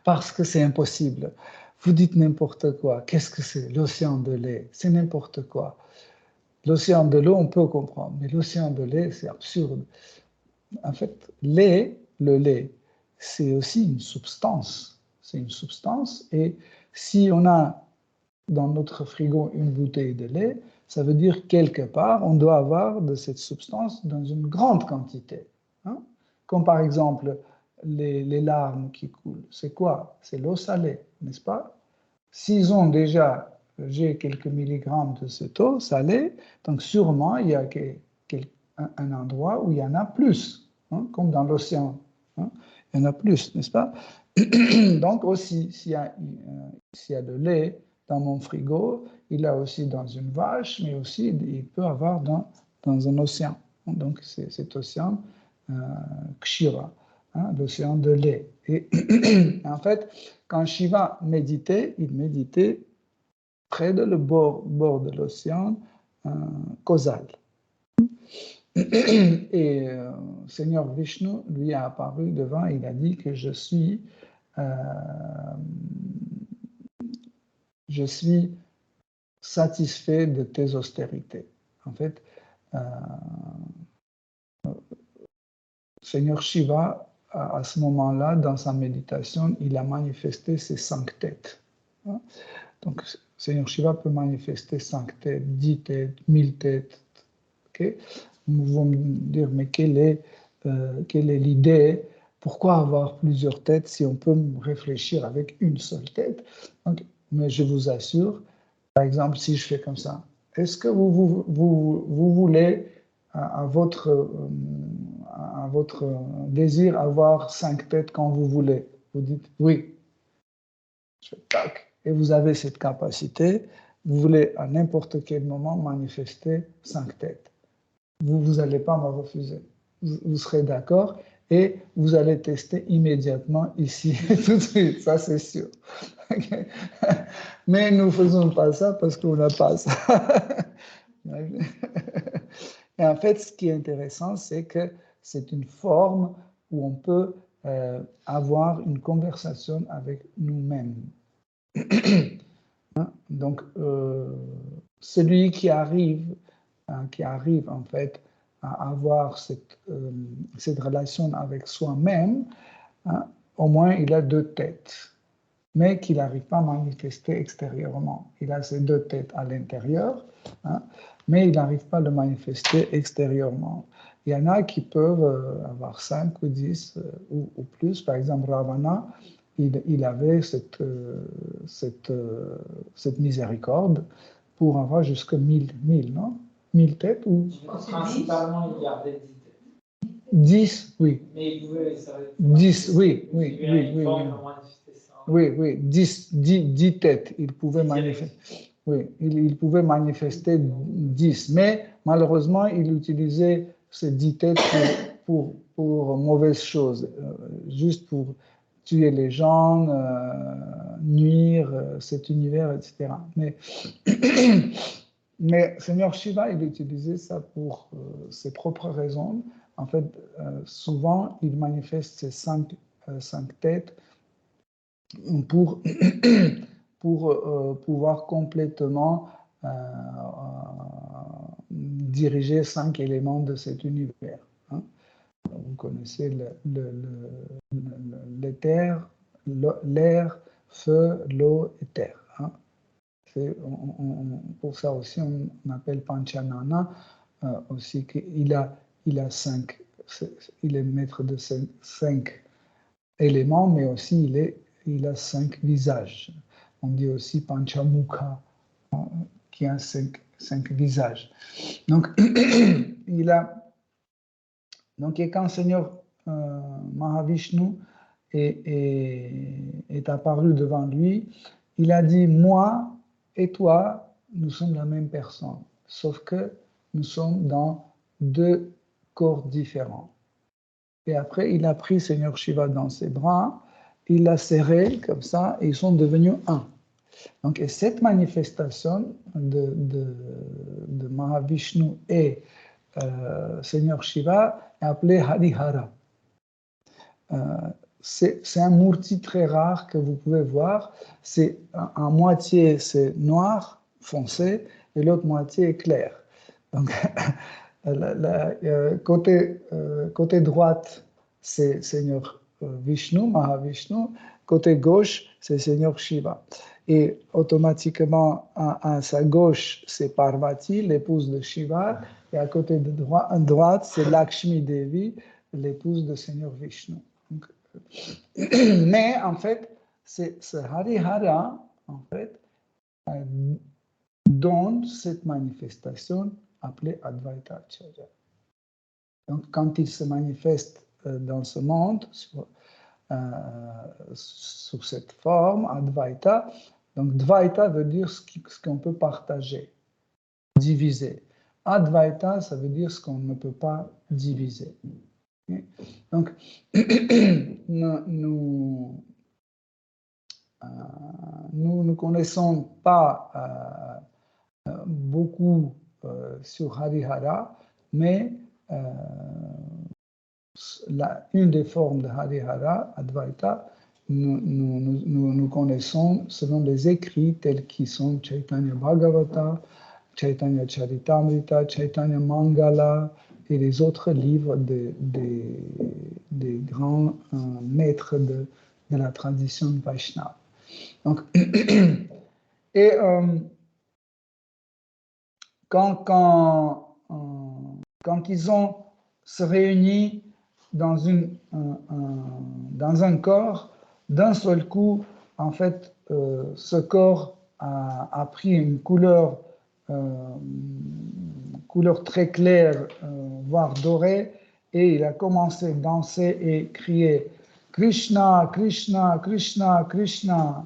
Speaker 1: Parce que c'est impossible. Vous dites n'importe quoi. Qu'est-ce que c'est? L'océan de lait. C'est n'importe quoi. L'océan de l'eau, on peut comprendre, mais l'océan de lait, c'est absurde. En fait, le lait, c'est aussi une substance. C'est une substance, et si on a dans notre frigo une bouteille de lait, Ça veut dire quelque part, on doit avoir de cette substance dans une grande quantité. Hein? Comme par exemple les larmes qui coulent. C'est quoi? C'est l'eau salée, n'est-ce pas? S'ils ont déjà, j'ai quelques milligrammes de cette eau salée, donc sûrement il y a un endroit où il y en a plus, hein, comme dans l'océan. Hein? Il y en a plus, n'est-ce pas? Donc aussi, s'il y a de lait dans mon frigo, il y a aussi dans une vache, mais aussi il peut avoir dans un océan. Donc c'est cet océan Kshira, hein, l'océan de lait. Et en fait, quand Shiva méditait, il méditait près de le bord de l'océan causal. Et Seigneur Vishnu lui a apparu devant, il a dit que je suis satisfait de tes austérités. En fait, Seigneur Shiva, à ce moment-là, dans sa méditation, il a manifesté ses 5 têtes. Donc, Seigneur Shiva peut manifester 5 têtes, 10 têtes, 1000 têtes. Okay? Vous vont me dire, mais quelle est l'idée? Pourquoi avoir plusieurs têtes si on peut réfléchir avec une seule tête? Donc, mais je vous assure, par exemple, si je fais comme ça, est-ce que vous voulez, à votre désir, avoir 5 têtes quand vous voulez? Vous dites oui. Je fais tac. Et vous avez cette capacité. Vous voulez à n'importe quel moment manifester 5 têtes. Vous n'allez pas me refuser. Vous serez d'accord et vous allez tester immédiatement ici, tout de suite, ça c'est sûr. Okay. Mais nous ne faisons pas ça parce qu'on n'a pas ça. Et en fait, ce qui est intéressant, c'est que c'est une forme où on peut avoir une conversation avec nous-mêmes. Donc, celui qui arrive en fait à avoir cette relation avec soi-même, hein, au moins il a 2 têtes, mais qu'il n'arrive pas à manifester extérieurement. Il a ces 2 têtes à l'intérieur, hein, mais il n'arrive pas à le manifester extérieurement. Il y en a qui peuvent avoir 5 ou 10 ou plus. Par exemple, Ravana, il avait cette miséricorde pour avoir jusqu'à 1000, non? 1000 têtes ou
Speaker 4: Principalement, il gardait
Speaker 1: 10, oui.
Speaker 4: Mais il pouvait, ça
Speaker 1: 10, oui. Oui, 10 têtes, il pouvait manifester. Oui, il pouvait manifester 10, mais malheureusement, il utilisait ces 10 têtes pour mauvaises choses, juste pour tuer les gens, nuire cet univers, etc. Mais Seigneur Shiva, il utilisait ça pour ses propres raisons. En fait, souvent, il manifeste ces 5 têtes pour pouvoir complètement diriger 5 éléments de cet univers. Hein. Vous connaissez l'éther, l'air, feu, l'eau et terre. Hein. Pour ça aussi, on appelle Panchanana aussi qu'il a 5, il est maître de 5 éléments, mais aussi il a 5 visages. On dit aussi Panchamukha, qui a 5 visages. Donc, et quand Seigneur Mahavishnu est apparu devant lui, il a dit, moi et toi, nous sommes la même personne, sauf que nous sommes dans 2 corps différents. Et après, il a pris Seigneur Shiva dans ses bras, il l'a serré comme ça, et ils sont devenus un. Donc, et cette manifestation de Mahavishnu et Seigneur Shiva est appelée Harihara. C'est un murti très rare que vous pouvez voir. C'est en moitié c'est noir foncé et l'autre moitié est clair. Donc, côté droite, c'est Seigneur Vishnu, Mahavishnu. Côté gauche, c'est Seigneur Shiva. Et automatiquement, à sa gauche, c'est Parvati, l'épouse de Shiva, et à côté de droite, c'est Lakshmi Devi, l'épouse de Seigneur Vishnu. Donc, mais en fait, ce Harihara, en fait, donne cette manifestation appelée Advaita Acharya. Donc, quand il se manifeste dans ce monde, sous cette forme, Advaita, donc Dvaita veut dire ce qu'on peut partager, diviser. Advaita, ça veut dire ce qu'on ne peut pas diviser. Donc, nous ne connaissons pas beaucoup sur Harihara, mais une des formes de Harihara, Advaita, nous connaissons selon les écrits tels qu'ils sont Chaitanya Bhagavata, Chaitanya Charitamrita, Chaitanya Mangala et les autres livres des grands maîtres de la tradition Vaishnava. Donc, et quand ils ont se réunis dans un corps, d'un seul coup, en fait, ce corps a pris une couleur très claire, voire dorée, et il a commencé à danser et crier Krishna, Krishna, Krishna, Krishna.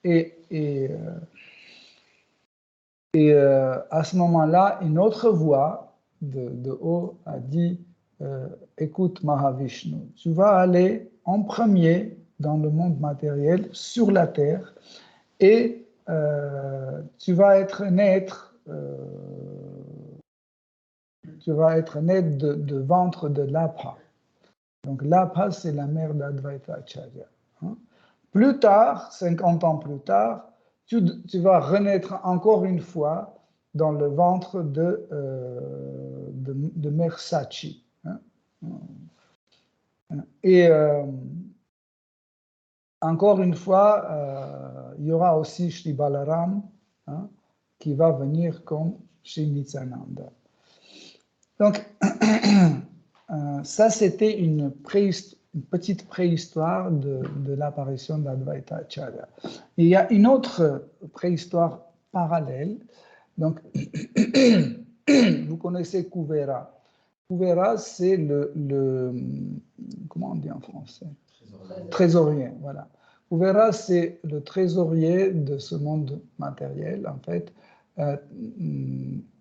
Speaker 1: Et à ce moment-là, une autre voix de haut a dit écoute Mahavishnu, tu vas aller en premier dans le monde matériel, sur la terre, et tu vas être naître de ventre de Labha. Donc Labha, c'est la mère d'Advaita Acharya. Hein. Plus tard, 50 ans plus tard, tu vas renaître encore une fois dans le ventre de Mère Sachi. Hein. Et encore une fois, il y aura aussi Shri Balaram, hein, qui va venir comme Shri Nityananda. Donc, ça, c'était une petite préhistoire de l'apparition d'Advaita Acharya. Il y a une autre préhistoire parallèle. Donc, vous connaissez Kuvera. Kuvera, c'est comment on dit en français? Trésorier, voilà. Kuvera, c'est le trésorier de ce monde matériel, en fait.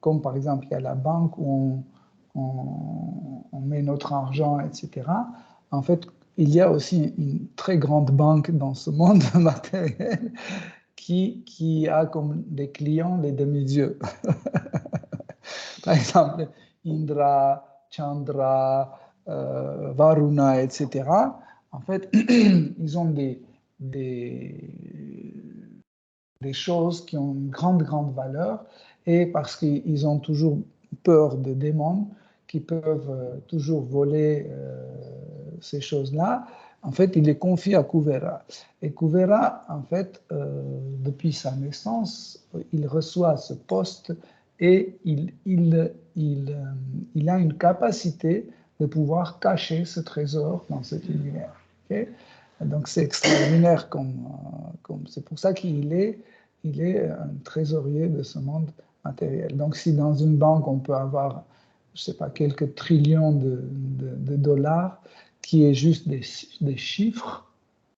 Speaker 1: Comme par exemple, il y a la banque où on met notre argent, etc. En fait, il y a aussi une très grande banque dans ce monde matériel qui a comme des clients les demi-dieux. Par exemple, Indra, Chandra, Varuna, etc. En fait, ils ont des choses qui ont une grande valeur, et parce qu'ils ont toujours peur de démons qui peuvent toujours voler ces choses-là, en fait, il les confie à Kuvera. Et Kuvera, en fait, depuis sa naissance, il reçoit ce poste et il a une capacité de pouvoir cacher ce trésor dans cet univers. Okay? Donc, c'est extraordinaire, c'est pour ça qu'il est un trésorier de ce monde matériel. Donc, si dans une banque, on peut avoir, je ne sais pas, quelques trillions de dollars, qui est juste des chiffres,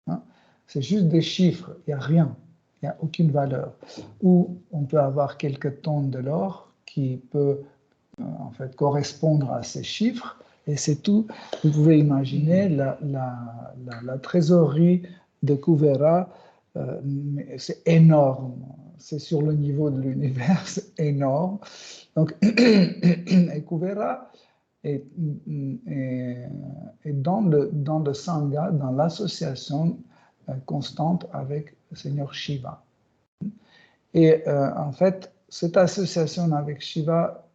Speaker 1: hein, c'est juste des chiffres, il n'y a rien, il n'y a aucune valeur. Ou on peut avoir quelques tonnes de l'or qui peut en fait correspondre à ces chiffres, et c'est tout. Vous pouvez imaginer la trésorerie de Kuvera, c'est énorme, c'est sur le niveau de l'univers, c'est énorme. Donc, et Kuvera est dans le Sangha, dans l'association constante avec le Seigneur Shiva. Et en fait, cette association avec Shiva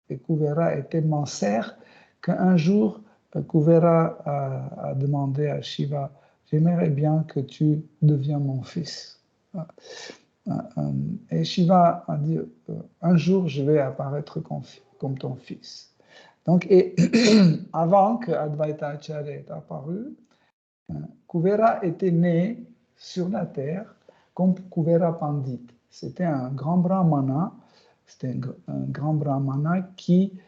Speaker 1: et Kuvera est tellement serre qu'un jour, Kuvera a demandé à Shiva, j'aimerais bien que tu deviens mon fils. Et Shiva a dit, un jour, je vais apparaître comme ton fils. Donc, et avant que Advaita Acharya ait apparu, Kuvera était né sur la terre comme Kuvera Pandit. C'était un grand brahmana, qui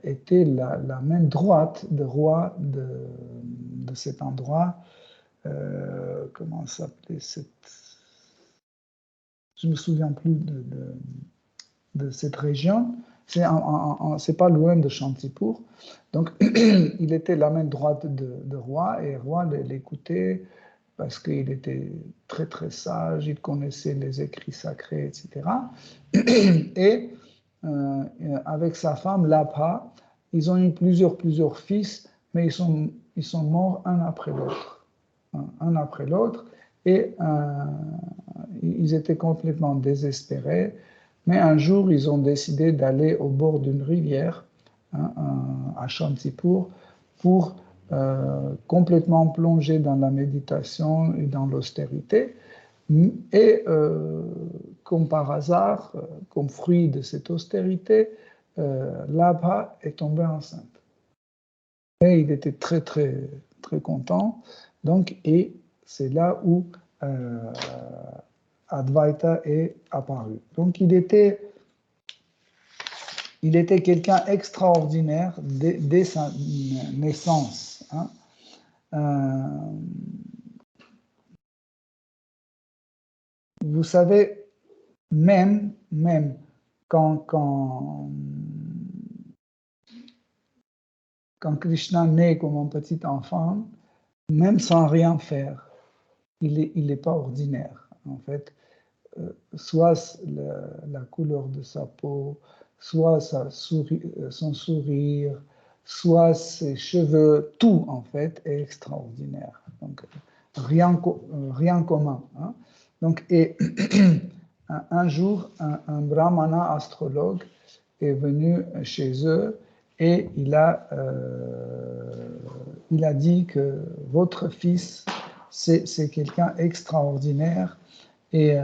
Speaker 1: était la main droite du roi de cet endroit. Comment s'appelait je ne me souviens plus de cette région. C'est pas loin de Shantipur. Donc, il était la main droite de roi, et le roi l'écoutait parce qu'il était très, très sage, il connaissait les écrits sacrés, etc. Et avec sa femme, Labha, ils ont eu plusieurs fils, mais ils sont morts un après l'autre. Un après l'autre. Et ils étaient complètement désespérés. Mais un jour, ils ont décidé d'aller au bord d'une rivière, à Shantipur, pour complètement plonger dans la méditation et dans l'austérité. Et comme par hasard, comme fruit de cette austérité, Labha est tombé enceinte. Et il était très, très, très content. Donc, et c'est là où Advaita est apparu. Donc, il était quelqu'un extraordinaire dès sa naissance. Vous savez, même quand Krishna naît comme un petit enfant, même sans rien faire, il n'est pas ordinaire. En fait, soit la couleur de sa peau, soit son sourire, soit ses cheveux, tout en fait est extraordinaire. Donc, rien commun. Donc, et un jour, un brahmana astrologue est venu chez eux et il a dit que votre fils, c'est quelqu'un extraordinaire et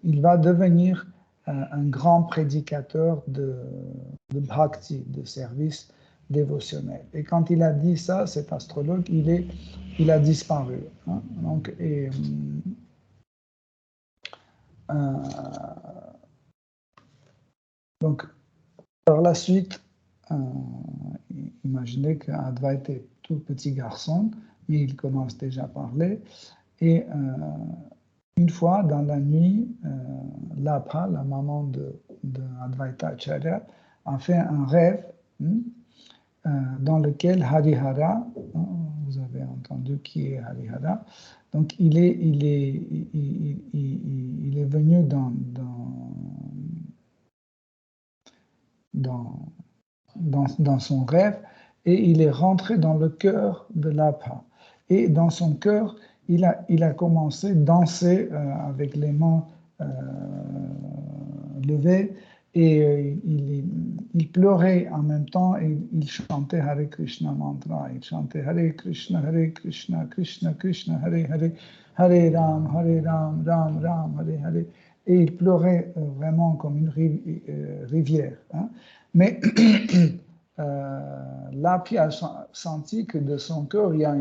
Speaker 1: il va devenir un grand prédicateur de bhakti, de service dévotionnel. Et quand il a dit ça, cet astrologue, il a disparu. Donc, donc, par la suite, imaginez qu'Advaita est tout petit garçon, mais il commence déjà à parler. Et une fois, dans la nuit, Labha, la maman de Advaita Acharya, a fait un rêve dans lequel Harihara, vous avez entendu qui est Harihara, donc il est venu dans son rêve et il est rentré dans le cœur de Labha. Et dans son cœur, il a commencé à danser avec les mains levées et il pleurait en même temps et il chantait Hare Krishna mantra. Il chantait Hare Krishna, Krishna Krishna, Hare Hare, Hare Ram, Ram Ram, Hare Hare. Et il pleurait vraiment comme une rivière. Mais Lapi a senti que de son cœur, il y a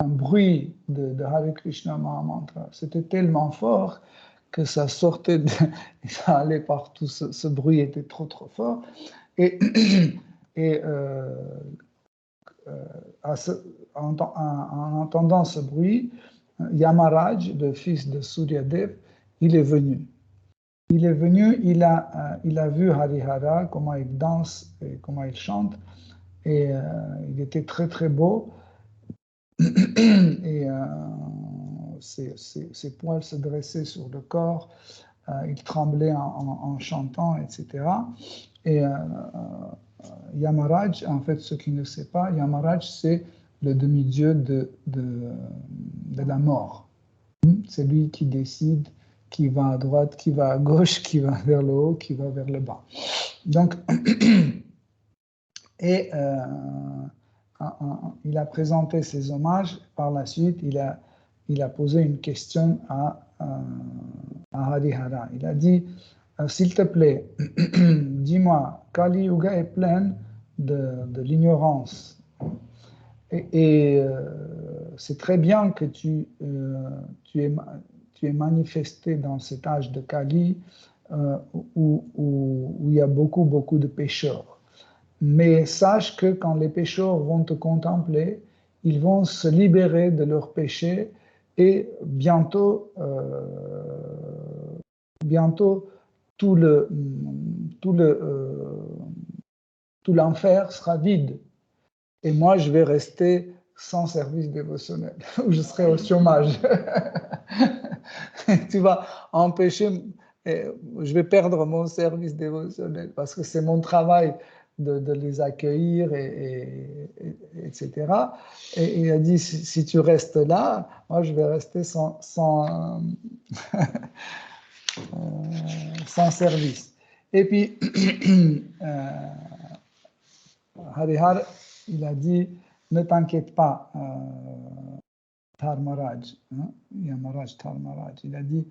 Speaker 1: un bruit de Hare Krishna Mahamantra. C'était tellement fort que ça sortait, ça allait partout. Ce bruit était trop fort. Et en entendant ce bruit, Yamaraj, le fils de Suryadev, il est venu. Il a vu Harihara, comment il danse et comment il chante, et il était très très beau. Et ses poils se dressaient sur le corps, il tremblait en chantant, etc. Et Yamaraj, en fait, ceux qui ne savent pas, Yamaraj, c'est le demi-dieu de la mort. C'est lui qui décide qui va à droite, qui va à gauche, qui va vers le haut, qui va vers le bas. Donc, et il a présenté ses hommages. Par la suite, il a posé une question à Harihara. Il a dit, s'il te plaît, dis-moi, Kali Yuga est plein de l'ignorance. Et c'est très bien que tu es manifesté dans cet âge de Kali où il y a beaucoup de pécheurs. Mais sache que quand les pécheurs vont te contempler, ils vont se libérer de leurs péchés et bientôt tout l'enfer sera vide. Et moi, je vais rester sans service dévotionnel, ou je serai au chômage. Tu vas empêcher, je vais perdre mon service dévotionnel parce que c'est mon travail de les accueillir, etc. Et il a dit, si tu restes là, moi, je vais rester sans service. Et puis, Harihar, il a dit, ne t'inquiète pas, Dharmaraj, hein, Yamaraj Dharmaraj, il a dit,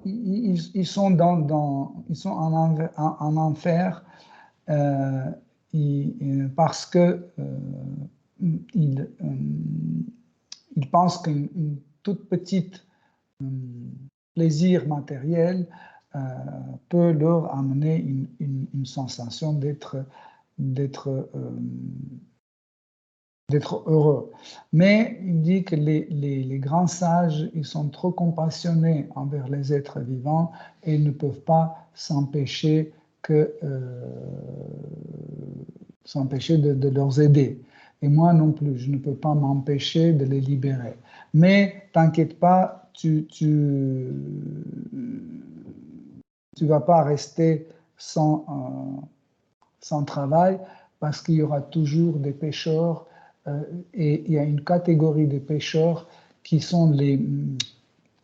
Speaker 1: ils sont en enfer parce que ils pensent qu'une toute petite plaisir matériel peut leur amener une sensation d'être heureux. Mais il dit que les grands sages, ils sont trop compassionnés envers les êtres vivants et ils ne peuvent pas s'empêcher de leur aider. Et moi non plus, je ne peux pas m'empêcher de les libérer. Mais t'inquiète pas, tu vas pas rester sans travail parce qu'il y aura toujours des pécheurs et il y a une catégorie de pécheurs qui sont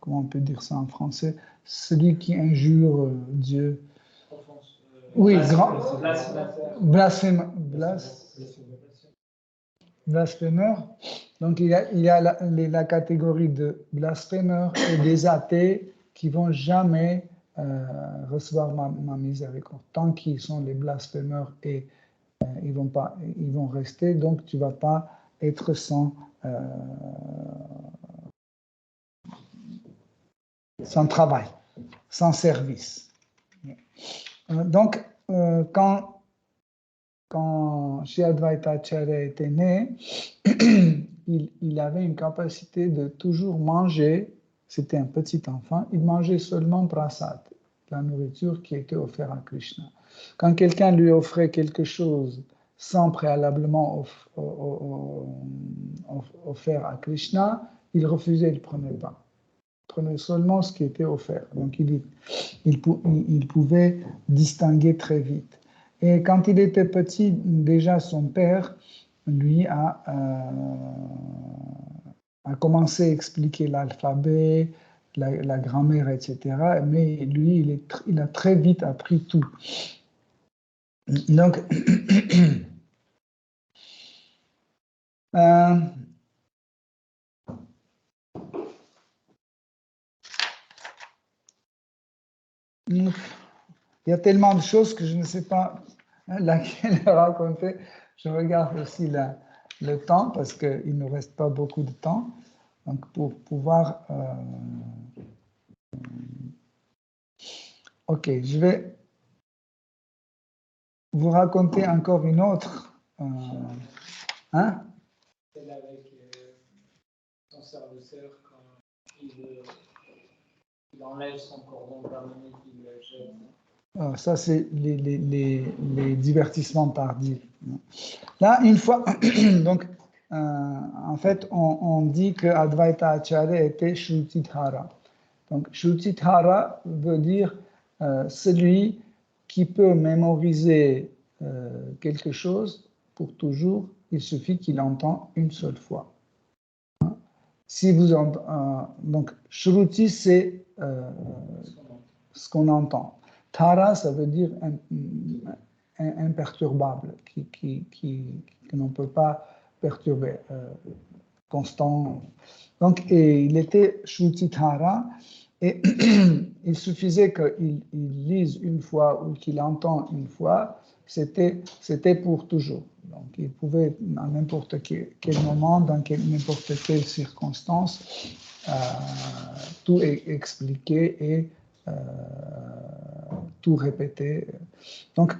Speaker 1: comment on peut dire ça en français, celui qui injure Dieu. Oui, blasphémeur. Donc il y a la catégorie de blasphémeurs et des athées qui vont jamais recevoir ma miséricorde. Tant qu'ils sont les blasphémeurs et ils vont rester, donc tu vas pas être sans travail, sans service. Donc quand Sri Advaita Acharya était né, il avait une capacité de toujours manger. C'était un petit enfant, il mangeait seulement prasad, la nourriture qui était offerte à Krishna. Quand quelqu'un lui offrait quelque chose sans préalablement offert à Krishna, il refusait, il ne prenait pas. Il prenait seulement ce qui était offert. Donc il pouvait distinguer très vite. Et quand il était petit, déjà son père, lui, a commencé à expliquer l'alphabet, la grammaire, etc. Mais lui, il a très vite appris tout. Donc, il y a tellement de choses que je ne sais pas laquelle raconter. Je regarde aussi le temps parce qu'il ne nous reste pas beaucoup de temps. Donc, pour pouvoir... Ok, je vais vous raconter encore une autre. Hein?
Speaker 4: Celle avec son serviteur quand il enlève son cordon permanent qu'il jette.
Speaker 1: Ça, c'est les divertissements tardifs. Là, une fois, donc, en fait, on dit que Advaita Acharya était Shrutidhara. Donc, Shrutidhara veut dire celui qui peut mémoriser quelque chose pour toujours, il suffit qu'il entend une seule fois. Si vous donc, Shruti, c'est ce qu'on entend. Tara, ça veut dire imperturbable, que l'on ne peut pas perturber, constant. Donc, et il était Shruti Tara, et il suffisait qu'il lise une fois ou qu'il entende une fois, c'était pour toujours. Donc, il pouvait, à n'importe quel moment, dans n'importe quelle circonstance, tout expliquer et tout répéter. Donc,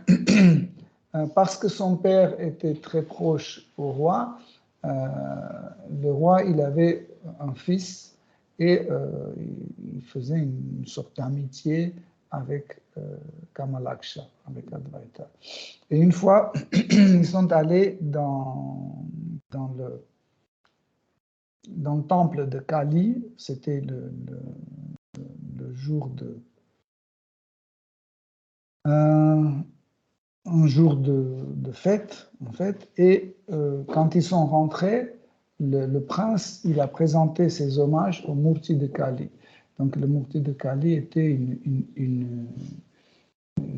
Speaker 1: parce que son père était très proche au roi, le roi, il avait un fils et il faisait une sorte d'amitié avec Kamalaksha, avec Advaita. Et une fois, ils sont allés dans le temple de Kali, c'était le jour un jour de fête, en fait, et quand ils sont rentrés, le prince, il a présenté ses hommages au Murti de Kali. Donc le Murti de Kali était une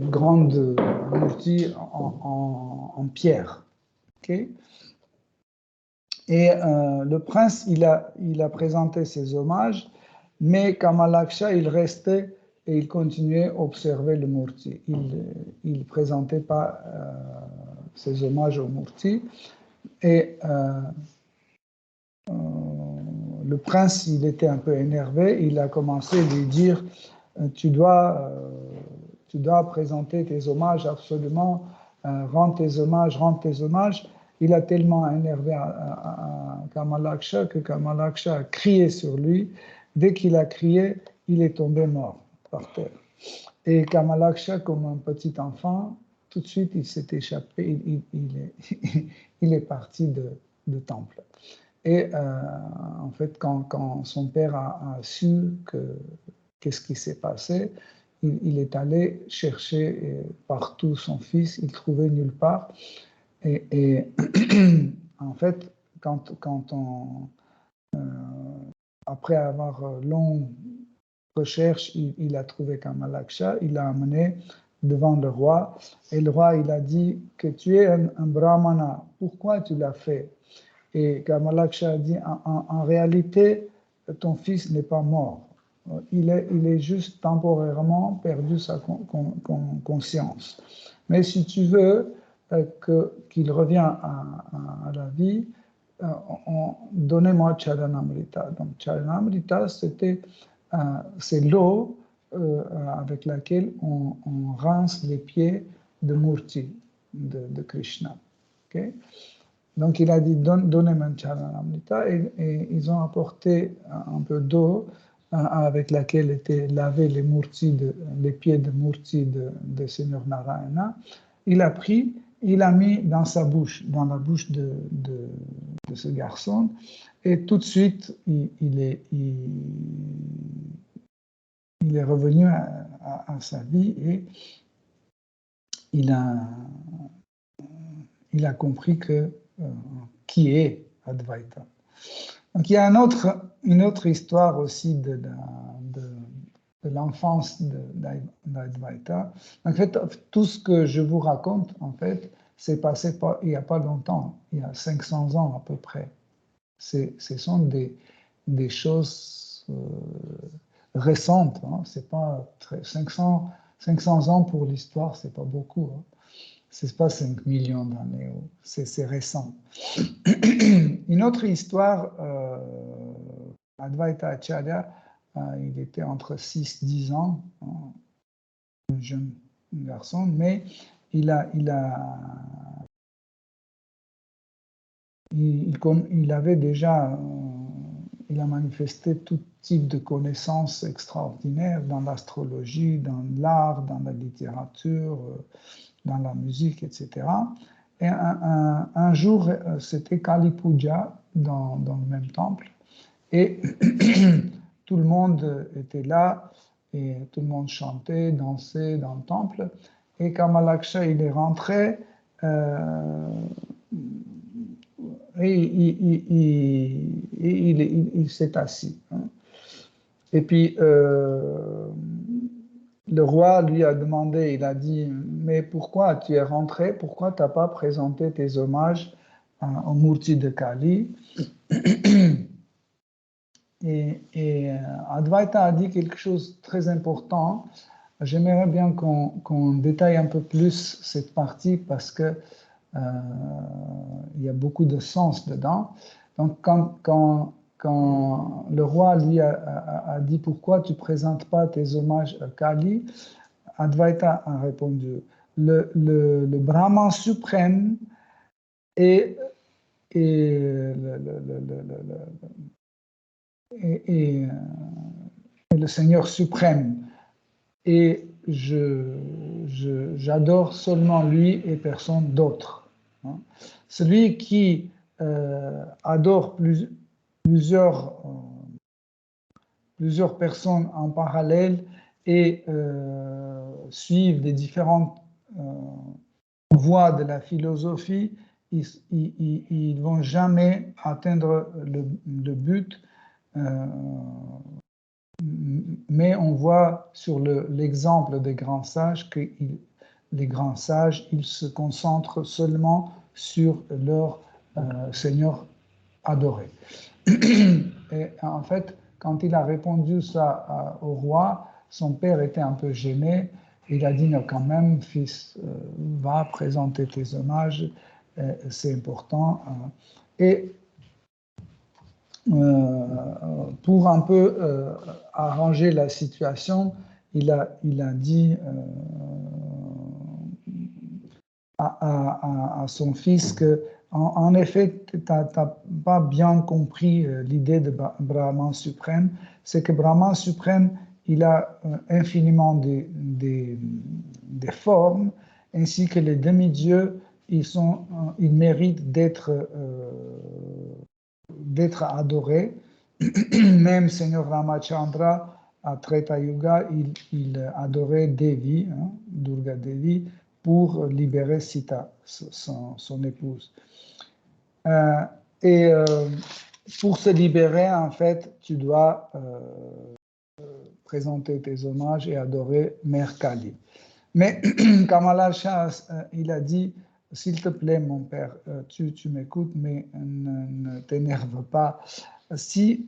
Speaker 1: grande Murti en pierre. Okay? Et le prince, il a présenté ses hommages, mais Kamalaksha, il restait et il continuait à observer le Murti. Il ne présentait pas ses hommages au Murti. Et le prince, il était un peu énervé. Il a commencé à lui dire, tu dois présenter tes hommages absolument, rends tes hommages, rends tes hommages. Il a tellement énervé à Kamalaksha que Kamalaksha a crié sur lui. Dès qu'il a crié, il est tombé mort par terre. Et Kamalaksha, comme un petit enfant, tout de suite, il s'est échappé, il est parti de temple. Et en fait, quand son père a su qu'est-ce qui s'est passé, il est allé chercher partout son fils, il ne trouvait nulle part. Et en fait, après avoir longue recherche, il a trouvé Kamalaksha, il l'a amené devant le roi, et le roi, il a dit que tu es un brahmana, pourquoi tu l'as fait? Et Kamalaksha a dit, en réalité, ton fils n'est pas mort, il est juste temporairement perdu sa conscience. Mais si tu veux qu'il revienne à la vie, donnez-moi Charanamrita. Donc Charanamrita, c'est l'eau avec laquelle on rince les pieds de Murti, de Krishna. Okay? Donc il a dit, donnez-moi Charanamrita, et ils ont apporté un peu d'eau avec laquelle étaient lavés les pieds de Murti de Seigneur Narayana. Il a pris, il a mis dans sa bouche, dans la bouche de ce garçon, et tout de suite, il est revenu à sa vie et il a compris qui est Advaita. Donc il y a une autre histoire aussi de l'enfance d'Advaita. En fait, tout ce que je vous raconte, en fait, s'est passé il n'y a pas longtemps, il y a 500 ans à peu près. Ce sont des choses récentes. Hein. C'est pas 500 ans pour l'histoire, c'est pas beaucoup. Hein. C'est pas 5 millions d'années. C'est récent. Une autre histoire, Advaita Acharya, il était entre 6-10 ans, un jeune garçon, mais il avait déjà, il a manifesté tout type de connaissances extraordinaires dans l'astrologie, dans l'art, dans la littérature, dans la musique, etc. Et un jour, c'était Kali Puja dans le même temple, et tout le monde était là, et tout le monde chantait, dansait dans le temple, et Kamalaksha, il est rentré, et il s'est assis. Hein. Et puis, le roi lui a demandé, il a dit, mais pourquoi tu es rentré, pourquoi tu n'as pas présenté tes hommages au Murti de Kali? Et Advaita a dit quelque chose de très important. J'aimerais bien qu'on détaille un peu plus cette partie parce que il y a beaucoup de sens dedans. Donc, quand le roi lui a dit pourquoi tu ne présentes pas tes hommages à Kali, Advaita a répondu le Brahman suprême et, et, et, le Seigneur suprême. Et j'adore seulement lui et personne d'autre. Celui qui adore plusieurs personnes en parallèle et suivent des différentes voies de la philosophie, ils ne vont jamais atteindre le but. Mais on voit sur l'exemple des grands sages que les grands sages, ils se concentrent seulement sur leur Seigneur adoré. Et en fait, quand il a répondu ça au roi, son père était un peu gêné. Il a dit, non, quand même, fils, va présenter tes hommages, c'est important. Et pour un peu arranger la situation, il a dit à son fils que, en effet, tu n'as pas bien compris l'idée de Brahman suprême. C'est que Brahman suprême, il a infiniment des formes, ainsi que les demi-dieux, ils méritent d'être adorés. Même Seigneur Ramachandra, à Treta Yuga, il adorait Devi, Durga Devi, pour libérer Sita, son épouse. Pour se libérer, en fait, tu dois présenter tes hommages et adorer Mère Kali. Mais Kamala Shah, il a dit, s'il te plaît, mon père, tu m'écoutes, mais ne t'énerve pas. Si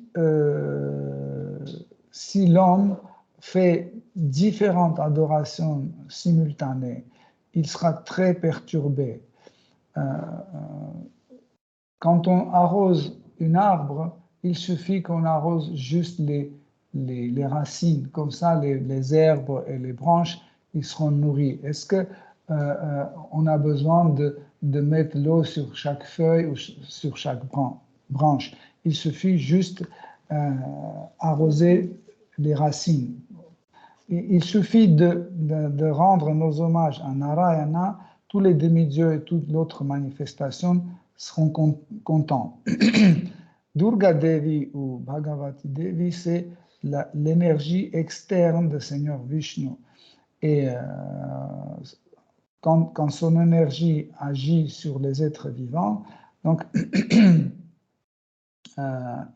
Speaker 1: l'homme fait différentes adorations simultanées, il sera très perturbé. Quand on arrose un arbre, il suffit qu'on arrose juste les racines. Comme ça, les herbes et les branches, ils seront nourris. Est-ce qu'on a besoin de mettre l'eau sur chaque feuille ou sur chaque branche? Il suffit juste arroser les racines. Il suffit de rendre nos hommages à Narayana, tous les demi-dieux et toute l'autre manifestation seront contents. Durga Devi ou Bhagavati Devi, c'est l'énergie externe du Seigneur Vishnu. Et quand son énergie agit sur les êtres vivants, donc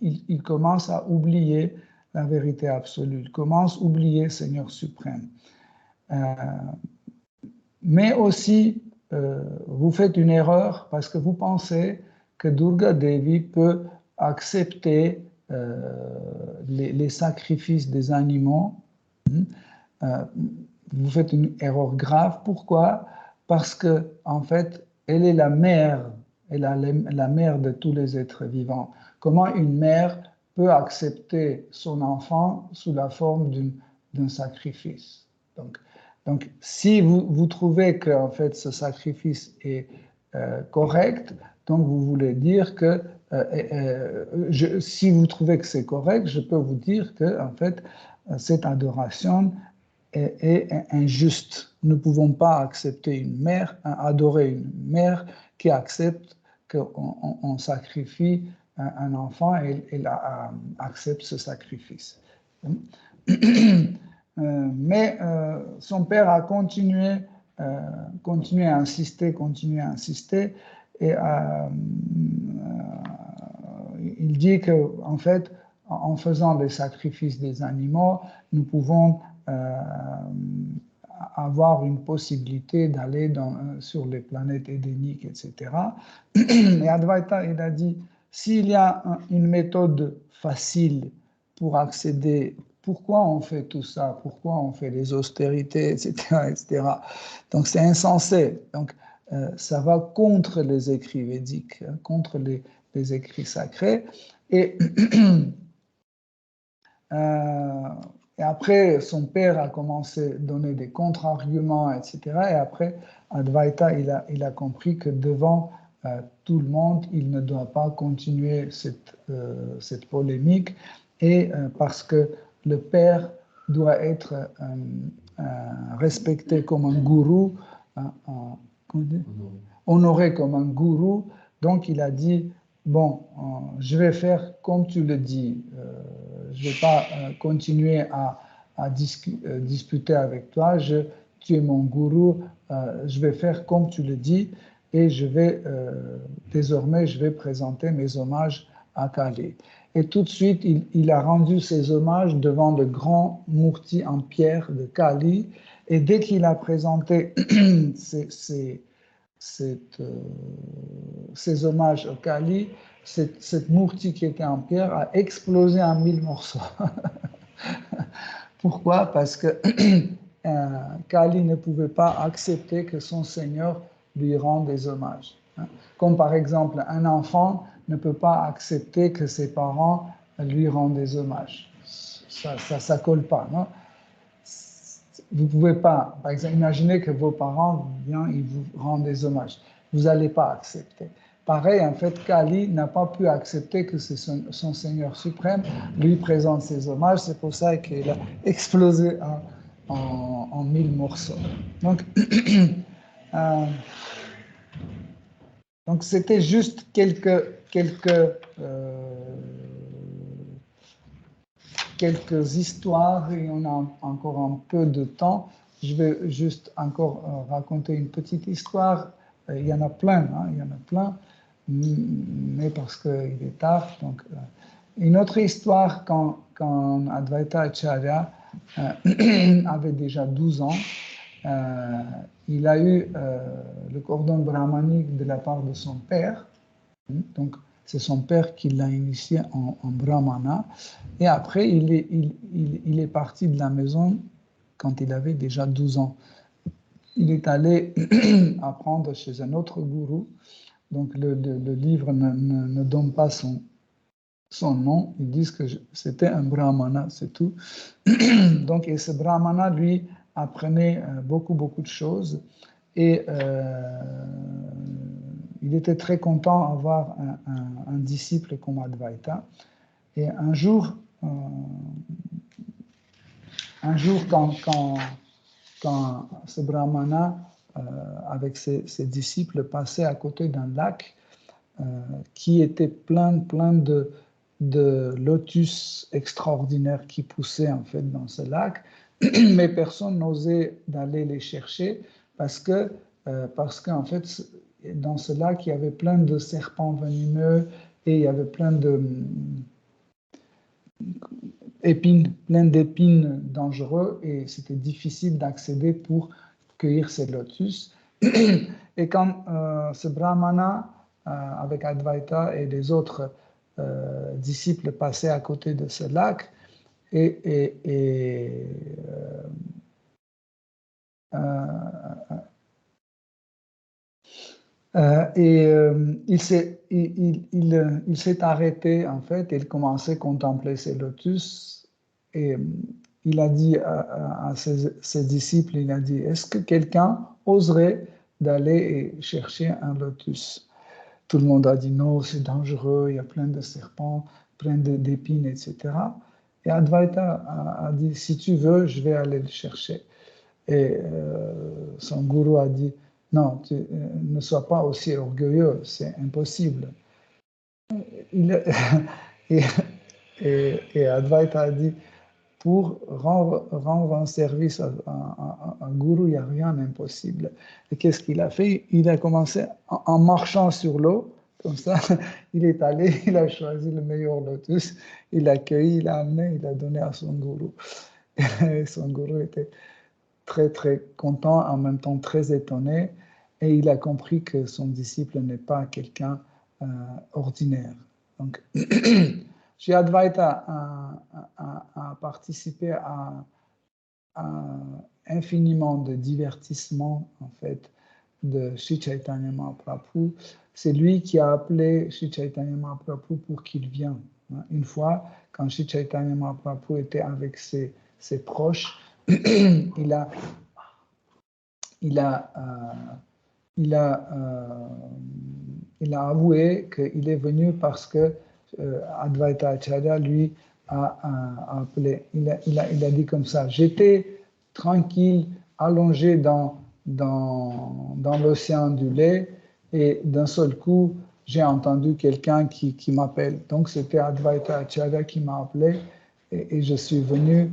Speaker 1: il commence à oublier la vérité absolue, il commence à oublier le Seigneur suprême. Mais aussi, vous faites une erreur parce que vous pensez que Durga Devi peut accepter les sacrifices des animaux. Vous faites une erreur grave. Pourquoi? Parce que, en fait, elle est la mère, la mère de tous les êtres vivants. Comment une mère peut accepter son enfant sous la forme d'un sacrifice? Donc, si vous trouvez que en fait, ce sacrifice est correct, donc vous voulez dire que si vous trouvez que c'est correct, je peux vous dire que en fait, cette adoration est injuste. Nous ne pouvons pas accepter adorer une mère qui accepte qu'on sacrifie un enfant et elle accepte ce sacrifice. Mais son père a continué à insister, et il dit que en fait, en faisant des sacrifices des animaux, nous pouvons avoir une possibilité d'aller sur les planètes édéniques, etc. Et Advaita, il a dit, s'il y a une méthode facile pour accéder, pourquoi on fait tout ça? Pourquoi on fait les austérités, etc., etc. Donc c'est insensé. Donc ça va contre les écrits védiques, contre les écrits sacrés. Et, et après, son père a commencé à donner des contre-arguments, etc. Et après, Advaita, il a compris que devant tout le monde, il ne doit pas continuer cette polémique, et parce que le père doit être respecté comme un gourou, honoré comme un gourou. Donc il a dit, bon, je vais faire comme tu le dis, je ne vais pas continuer à disputer avec toi, tu es mon gourou, je vais faire comme tu le dis, et désormais, je vais présenter mes hommages à Kali. Et tout de suite, il a rendu ses hommages devant le grand Murti en pierre de Kali, et dès qu'il a présenté ces hommages au Kali, cette Murti qui était en pierre a explosé en 1000 morceaux. Pourquoi? Parce que Kali ne pouvait pas accepter que son Seigneur lui rende des hommages. Comme par exemple, un enfant ne peut pas accepter que ses parents lui rendent des hommages. Ça ne colle pas, non? Vous ne pouvez pas, par exemple, imaginer que vos parents viennent, ils vous rendent des hommages. Vous n'allez pas accepter. Pareil, en fait, Kali n'a pas pu accepter que son Seigneur suprême lui présente ses hommages. C'est pour ça qu'il a explosé en 1000 morceaux. Donc, donc c'était juste quelques histoires, et on a encore un peu de temps. Je vais juste encore raconter une petite histoire. Il y en a plein, il y en a plein, mais parce qu'il est tard. Donc, une autre histoire, quand Advaita Acharya avait déjà 12 ans, il a eu le cordon brahmanique de la part de son père. Donc, c'est son père qui l'a initié en brahmana. Et après, il est parti de la maison quand il avait déjà 12 ans. Il est allé apprendre chez un autre gourou. Donc, le livre ne donne pas son nom. Ils disent que c'était un brahmana, c'est tout. Donc, et ce brahmana, lui, apprenait beaucoup de choses. Et il était très content d'avoir un disciple comme Advaita. Et un jour, quand ce brahmana, avec ses disciples, passait à côté d'un lac qui était plein de lotus extraordinaires qui poussaient en fait dans ce lac, mais personne n'osait d'aller les chercher parce qu'en fait, dans ce lac, il y avait plein de serpents venimeux et il y avait plein d'épines dangereux, et c'était difficile d'accéder pour cueillir ces lotus. Et quand ce brahmana, avec Advaita et les autres disciples, passaient à côté de ce lac, il s'est arrêté, en fait, et il commençait à contempler ces lotus, et il a dit à ses disciples, il a dit, est-ce que quelqu'un oserait d'aller chercher un lotus? Tout le monde a dit non, c'est dangereux, il y a plein de serpents, plein d'épines, etc. Et Advaita a dit, si tu veux, je vais aller le chercher. Et son gourou a dit, non, ne sois pas aussi orgueilleux, c'est impossible. Et Advaita a dit, pour rendre un service à un gourou, il n'y a rien d'impossible. Et qu'est-ce qu'il a fait? Il a commencé en marchant sur l'eau, comme ça. Il est allé, il a choisi le meilleur lotus, il l'a cueilli, il l'a amené, il l'a donné à son gourou. Et son gourou était très, très content, en même temps très étonné, et il a compris que son disciple n'est pas quelqu'un ordinaire. Donc, Sri Advaita a participé à infiniment de divertissements, en fait, de Sri Chaitanya Mahaprabhu. C'est lui qui a appelé Sri Chaitanya Mahaprabhu pour qu'il vienne. Une fois, quand Sri Chaitanya Mahaprabhu était avec ses proches, il a avoué qu'il est venu parce que Advaita Acharya lui a appelé. Il a dit comme ça: j'étais tranquille, allongé dans l'océan du lait, et d'un seul coup, j'ai entendu quelqu'un qui m'appelle. Donc, c'était Advaita Acharya qui m'a appelé, et je suis venu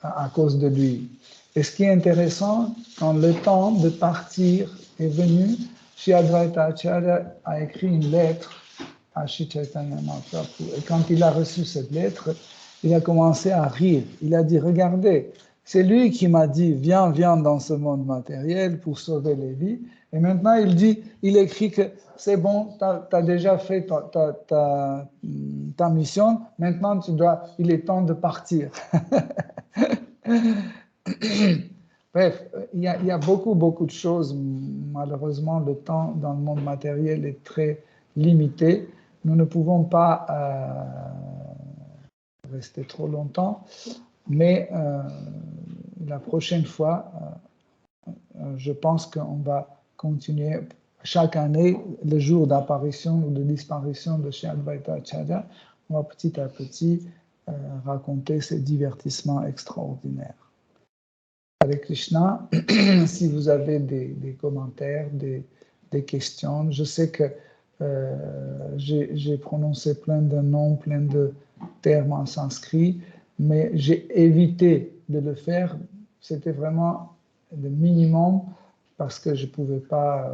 Speaker 1: à cause de lui. Et ce qui est intéressant, quand le temps de partir est venu, Sri Advaita Acharya a écrit une lettre à Sri Chaitanya Mahaprabhu. Et quand il a reçu cette lettre, il a commencé à rire. Il a dit: regardez, c'est lui qui m'a dit: viens dans ce monde matériel pour sauver les vies. Et maintenant, il écrit que c'est bon, tu as déjà fait ta mission, maintenant il est temps de partir. Bref, il y a beaucoup de choses. Malheureusement, le temps dans le monde matériel est très limité. Nous ne pouvons pas rester trop longtemps, mais la prochaine fois, je pense qu'on va continuer chaque année, le jour d'apparition ou de disparition de Sri Advaita Acharya, on va petit à petit raconter ces divertissements extraordinaires. Hare Krishna, si vous avez des commentaires, des questions, je sais que j'ai prononcé plein de noms, plein de termes en sanskrit, mais j'ai évité de le faire. C'était vraiment le minimum parce que je ne pouvais pas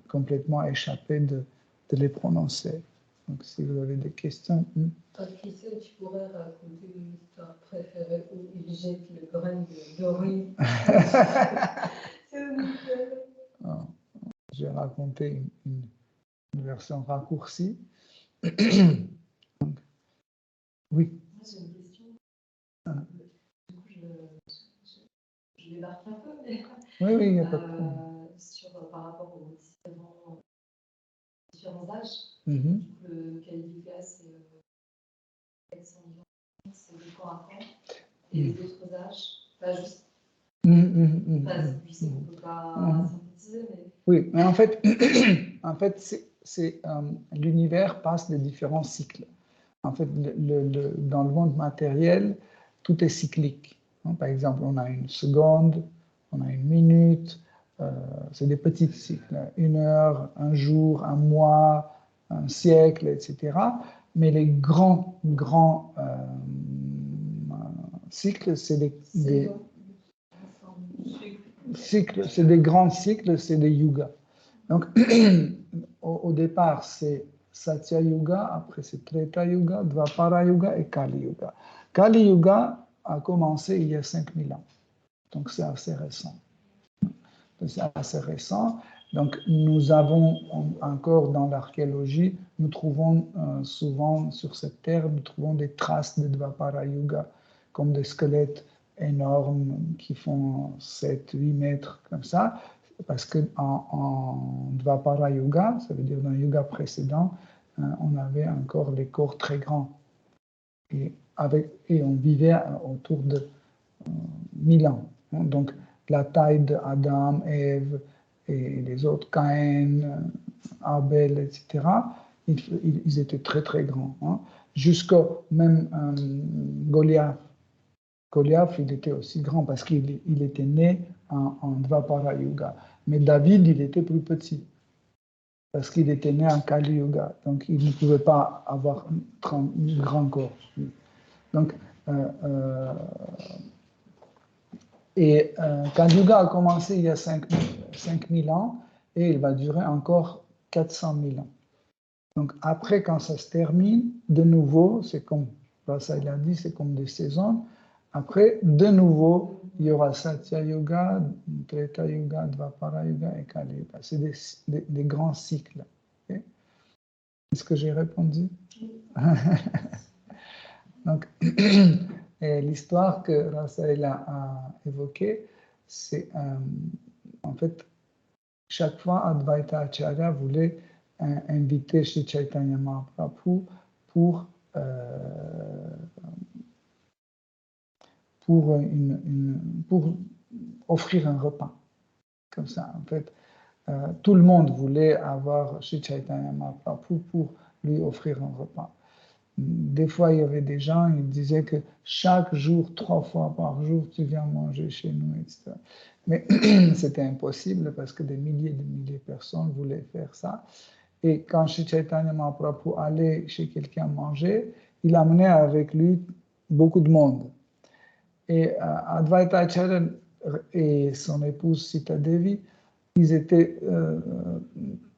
Speaker 1: complètement échapper de les prononcer. Donc, si vous avez des questions.
Speaker 5: Christian, tu pourrais raconter une histoire préférée où il jette le grain de riz.
Speaker 1: Je vais raconter une version raccourcie. Oui.
Speaker 5: Moi, j'ai une question. Du coup, je débarque un peu, mais
Speaker 1: Oui, il n'y a pas de problème.
Speaker 5: Par rapport aux différents âges.
Speaker 1: Mm-hmm.
Speaker 5: Le Kalidika, c'est 400 ans, c'est de quand à quand. Et les autres âges, pas juste. Pas, je sais qu'on ne peut pas synthétiser, mais.
Speaker 1: Oui, mais en fait, l'univers passe de différents cycles. En fait, dans le monde matériel, tout est cyclique. Par exemple, on a une seconde, on a une minute, c'est des petits cycles, 1 heure, 1 jour, 1 mois, 1 siècle, etc. Mais les grands cycles, c'est des cycles, c'est des grands cycles, c'est des yugas. Donc, au départ, c'est Satya Yuga, après c'est Treta Yuga, Dvapara Yuga et Kali Yuga. Kali Yuga a commencé il y a 5000 ans, donc c'est assez récent. Donc, nous avons encore dans l'archéologie, nous trouvons souvent sur cette terre, nous trouvons des traces de Dvapara Yuga, comme des squelettes énormes qui font 7-8 mètres comme ça, parce qu'en Dvapara Yuga, ça veut dire dans le Yuga précédent, on avait encore les corps très grands. Et on vivait autour de 1000 ans. Donc, la taille d'Adam, Ève et les autres, Caïn, Abel, etc., ils étaient très, très grands. Jusqu'au même Goliath. Goliath, il était aussi grand parce qu'il était né en Dvapara Yuga. Mais David, il était plus petit parce qu'il était né en Kali Yuga. Donc, il ne pouvait pas avoir un grand corps. Donc, Kali Yuga a commencé il y a 5000 ans et il va durer encore 400 000 ans. Donc après, quand ça se termine, de nouveau, c'est comme Rasa il a dit, c'est comme des saisons. Après, de nouveau, il y aura Satya Yuga, Treta Yuga, Dvapara Yuga et Kali Yuga. C'est des grands cycles. Okay? Est-ce que j'ai répondu? Donc, l'histoire que Rasa a évoquée, c'est en fait, chaque fois, Advaita Acharya voulait inviter Sri Chaitanya Mahaprabhu pour offrir un repas. Comme ça, en fait, tout le monde voulait avoir Sri Chaitanya Mahaprabhu pour lui offrir un repas. Des fois, il y avait des gens, ils disaient que chaque jour, 3 fois par jour, tu viens manger chez nous, etc. Mais c'était impossible parce que des milliers de personnes voulaient faire ça. Et quand Sri Chaitanya Mahaprabhu allait chez quelqu'un manger, il amenait avec lui beaucoup de monde. Et Advaita Acharya et son épouse Sita Devi, ils étaient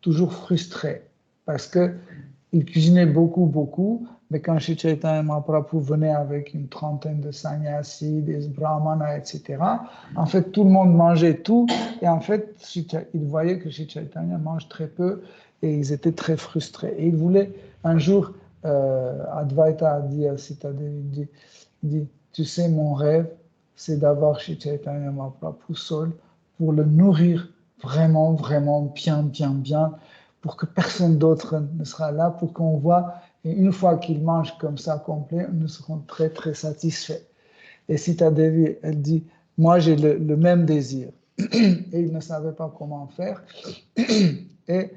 Speaker 1: toujours frustrés parce qu'ils cuisinaient beaucoup, mais quand Sri Chaitanya Mahaprabhu venait avec une trentaine de sannyasis, des brahmanas, etc., en fait, tout le monde mangeait tout, et en fait, ils voyaient que Sri Chaitanya mange très peu, et ils étaient très frustrés. Et ils voulaient, un jour, Advaita a dit à Sita Devi, dit, tu sais, mon rêve, c'est d'avoir Sri Chaitanya Mahaprabhu seul pour le nourrir vraiment bien, pour que personne d'autre ne sera là, pour qu'on voit, et une fois qu'il mange comme ça complet, nous serons très satisfaits. Et Sita Devi, elle dit, moi j'ai le même désir. Et il ne savait pas comment faire. Et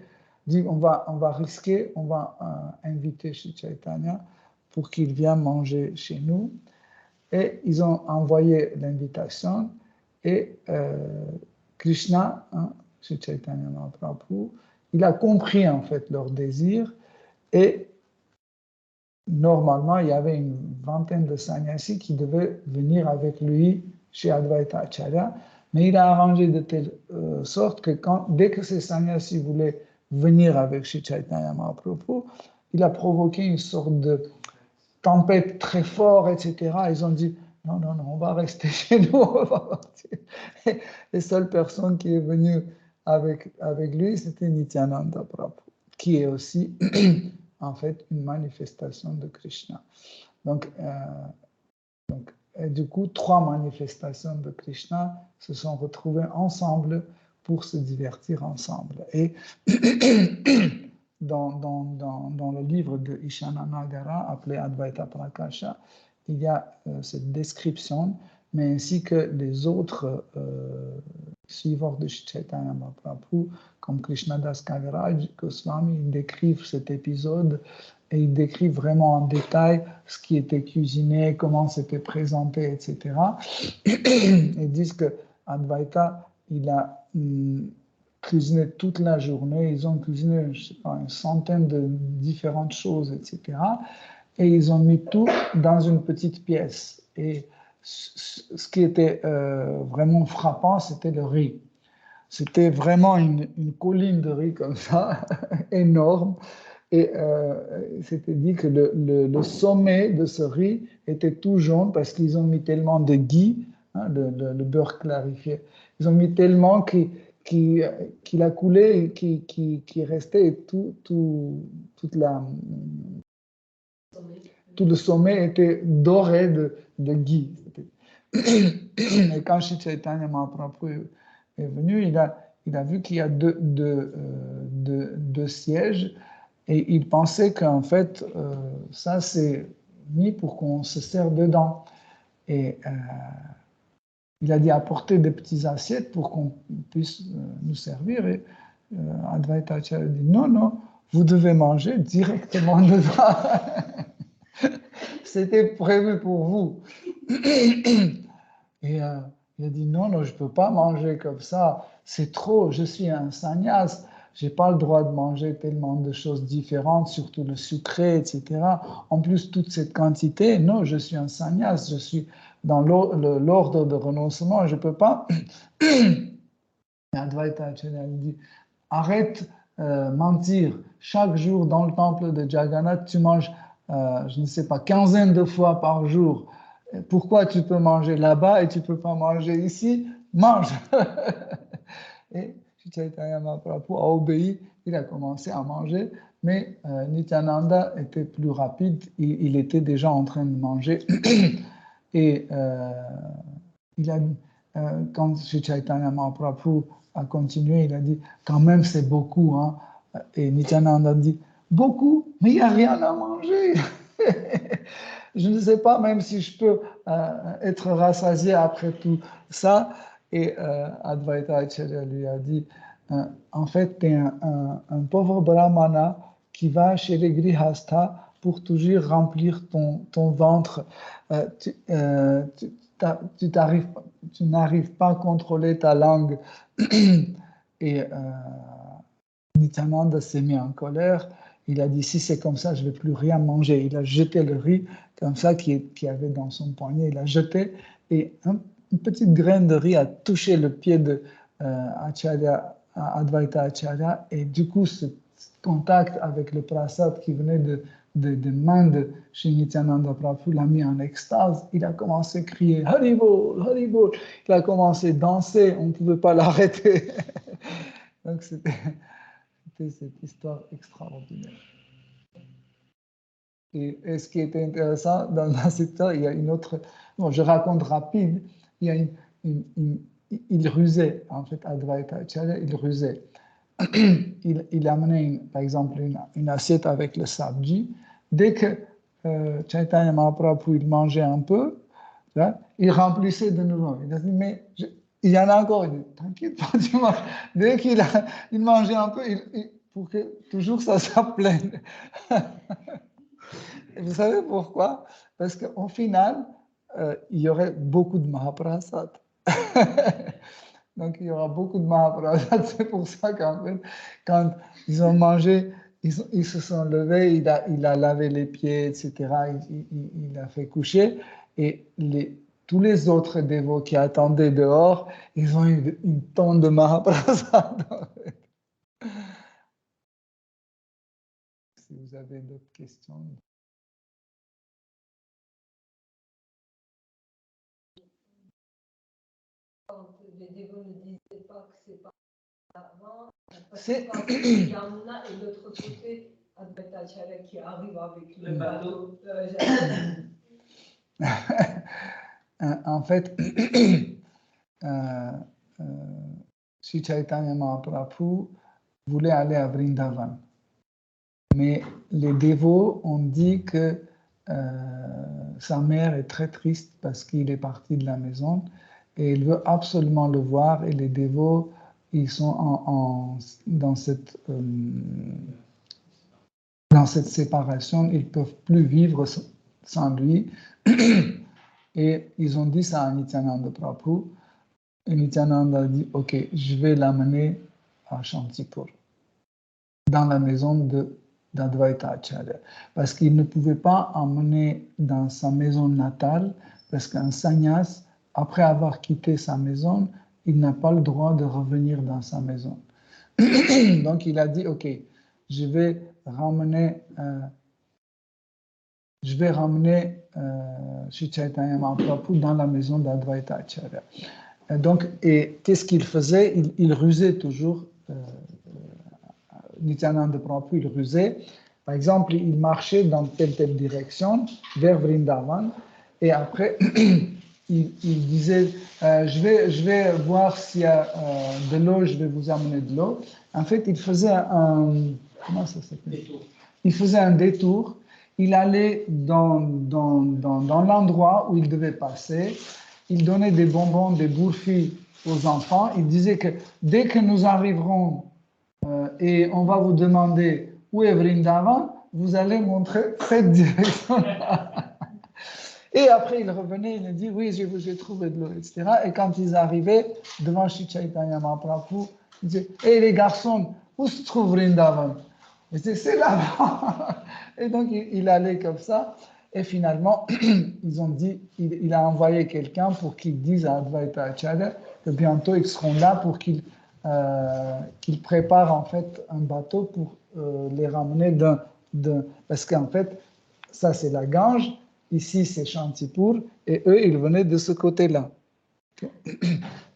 Speaker 1: dit, on va risquer, on va inviter Sri Chaitanya pour qu'il vienne manger chez nous. Et ils ont envoyé l'invitation et Krishna, Sri Chaitanya Mahaprabhu, il a compris en fait leur désir et normalement il y avait une vingtaine de sannyasis qui devaient venir avec lui chez Advaita Acharya, mais il a arrangé de telle sorte que dès que ces sannyasis voulaient venir avec Sri Chaitanya Mahaprabhu, il a provoqué une sorte de tempête très forte, etc. Ils ont dit non, on va rester chez nous, on va partir. Les seules personnes qui est venue avec lui, c'était Nityananda Prabhu, qui est aussi en fait une manifestation de Krishna. Donc et du coup, 3 manifestations de Krishna se sont retrouvées ensemble pour se divertir ensemble. Et dans le livre de Ishana Nagara, appelé Advaita Prakasha, il y a cette description, mais ainsi que les autres suivants de Chaitanya Mahaprabhu, comme Krishnadas Kaviraj Goswami, ils décrivent cet épisode et ils décrivent vraiment en détail ce qui était cuisiné, comment c'était présenté, etc. Ils disent que Advaita, il a cuisiné toute la journée, ils ont cuisiné, je sais pas, une centaine de différentes choses, etc. Et ils ont mis tout dans une petite pièce. Et ce qui était vraiment frappant, c'était le riz. C'était vraiment une colline de riz comme ça, énorme. Et c'était dit que le sommet de ce riz était tout jaune parce qu'ils ont mis tellement de ghee, le beurre clarifié. Ils ont mis tellement qu'il a coulé et qui restait tout le sommet était doré de ghee. Et quand Sri Chaitanya Mahaprabhu est venu, il a vu qu'il y a deux sièges et il pensait qu'en fait, ça c'est mis pour qu'on se sert dedans. Et il a dit apporter des petites assiettes pour qu'on puisse nous servir. Et Advaita Acharya dit non, vous devez manger directement dedans. C'était prévu pour vous. Et il a dit non, je ne peux pas manger comme ça, c'est trop, je suis un sannyas, je n'ai pas le droit de manger tellement de choses différentes, surtout le sucré, etc. En plus, toute cette quantité, non, je suis un sannyas, je suis dans l'ordre de renoncement, je ne peux pas. Et Advaita Acharya dit arrête mentir. Chaque jour dans le temple de Jagannath, tu manges, je ne sais pas, quinzaine de fois par jour. Pourquoi tu peux manger là-bas et tu ne peux pas manger ici? Mange. Et Chaitanya Mahaprabhu a obéi, il a commencé à manger, mais Nityananda était plus rapide, il était déjà en train de manger. Et quand Chaitanya Mahaprabhu a continué, il a dit, quand même c'est beaucoup, hein. Et Nityananda dit, beaucoup, mais il n'y a rien à manger. Je ne sais pas même si je peux être rassasié après tout ça. Et Advaita Acharya lui a dit, en fait, tu es un pauvre brahmana qui va chez les grihastha pour toujours remplir ton ventre. Tu n'arrives pas à contrôler ta langue. Et Nityananda s'est mis en colère. Il a dit, si c'est comme ça, je ne vais plus rien manger. Il a jeté le riz comme ça qu'il avait dans son poignet. Il a jeté et une petite graine de riz a touché le pied de Advaita Acharya. Et du coup, ce contact avec le prasad qui venait de main de Sri Nityananda Prabhu l'a mis en extase. Il a commencé à crier Haribol, Haribol. Il a commencé à danser. On ne pouvait pas l'arrêter. Donc, c'était cette histoire extraordinaire. Et ce qui était intéressant dans cette histoire, il y a une autre. Bon, je raconte rapide. Il y a il rusait, en fait, Advaita Acharya, il rusait. Il amenait, par exemple, une assiette avec le sabji. Dès que Chaitanya Mahaprabhu il mangeait un peu, là, il remplissait de nouveau. Il a dit, mais il y en a encore. Il dit, t'inquiète pas, tu manges. Dès qu'il mangeait un peu, pour que toujours ça pleine. Et vous savez pourquoi? Parce qu'au final, il y aurait beaucoup de Mahaprasad. Donc, il y aura beaucoup de Mahaprasad. C'est pour ça qu'en fait, quand ils ont mangé, ils se sont levés, il a lavé les pieds, etc. Il a fait coucher. Et tous les autres dévots qui attendaient dehors, ils ont eu une tonne de Mahaprasad. Si vous avez d'autres questions.
Speaker 5: Quand les dévots ne disaient pas que c'est pas avant, parce que quand il y en a, et de l'autre côté, Advaita Acharya qui arrive avec le bateau.
Speaker 1: En fait, Sri Chaitanya Mahaprabhu voulait aller à Vrindavan. Mais les dévots ont dit que sa mère est très triste parce qu'il est parti de la maison et il veut absolument le voir. Et les dévots, ils sont dans cette séparation, ils ne peuvent plus vivre sans lui. Et ils ont dit ça à Nityananda Prabhu. Et Nityananda a dit, OK, je vais l'amener à Shantipur, dans la maison d'Advaita Acharya. Parce qu'il ne pouvait pas emmener dans sa maison natale, parce qu'un sannyas, après avoir quitté sa maison, il n'a pas le droit de revenir dans sa maison. Donc il a dit, OK, je vais ramener Sri Chaitanya Mahaprabhu dans la maison d'Advaita Acharya. Et qu'est-ce qu'il faisait? Il rusait toujours. Nityananda Prabhu, il rusait. Par exemple, il marchait dans telle direction, vers Vrindavan, et après, il disait, je vais voir s'il y a de l'eau, je vais vous amener de l'eau. En fait, il faisait comment ça s'appelle? Il faisait un détour. Il allait dans l'endroit où il devait passer. Il donnait des bonbons, des bourfis aux enfants. Il disait que dès que nous arriverons et on va vous demander où est Vrindavan, vous allez montrer cette direction-là. Et après, il revenait, il a dit, oui, j'ai trouvé de l'eau, etc. Et quand ils arrivaient devant Sri Chaitanya Mahaprabhu, il disait, hé les garçons, où se trouve Vrindavan? Il disait, c'est là-bas. Et donc, il allait comme ça. Et finalement, ils ont dit, il a envoyé quelqu'un pour qu'il dise à Advaita Acharya que bientôt ils seront là pour qu'ils qu'il prépare en fait un bateau pour les ramener parce qu'en fait, ça c'est la Gange, ici c'est Shantipur, et eux ils venaient de ce côté-là.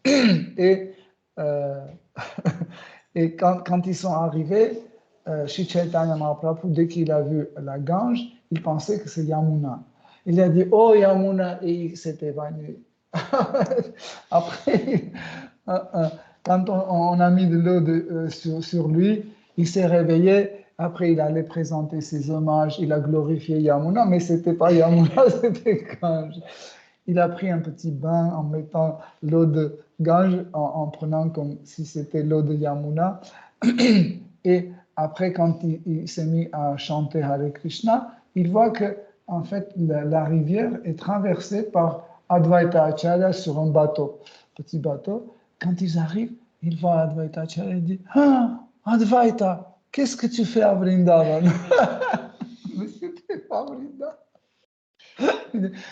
Speaker 1: Et, et quand ils sont arrivés, Shri Chaitanya Mahaprabhu, dès qu'il a vu la Gange, il pensait que c'est Yamuna. Il a dit, oh Yamuna, et il s'est évanoui. Après, quand on a mis de l'eau sur lui, il s'est réveillé. Après, il allait présenter ses hommages. Il a glorifié Yamuna, mais ce n'était pas Yamuna, c'était Gange. Il a pris un petit bain en mettant l'eau de Gange, en prenant comme si c'était l'eau de Yamuna. Et après, quand il s'est mis à chanter Hare Krishna, il voit que en fait, la rivière est traversée par Advaita Acharya sur un bateau, petit bateau. Quand ils arrivent, ils voient Advaita Acharya et disent « Ah, Advaita, qu'est-ce que tu fais à Vrindavan ?» Mais c'était pas Vrindavan.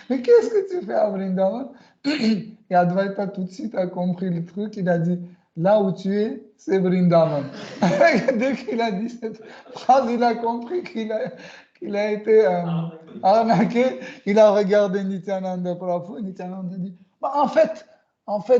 Speaker 1: Mais qu'est-ce que tu fais à Vrindavan? Et Advaita tout de suite a compris le truc. Il a dit, là où tu es, c'est Vrindavan. Dès qu'il a dit cette phrase, il a compris qu'il a été arnaqué. Il a regardé Nityananda Prabhu. Nityananda dit, bah, en fait,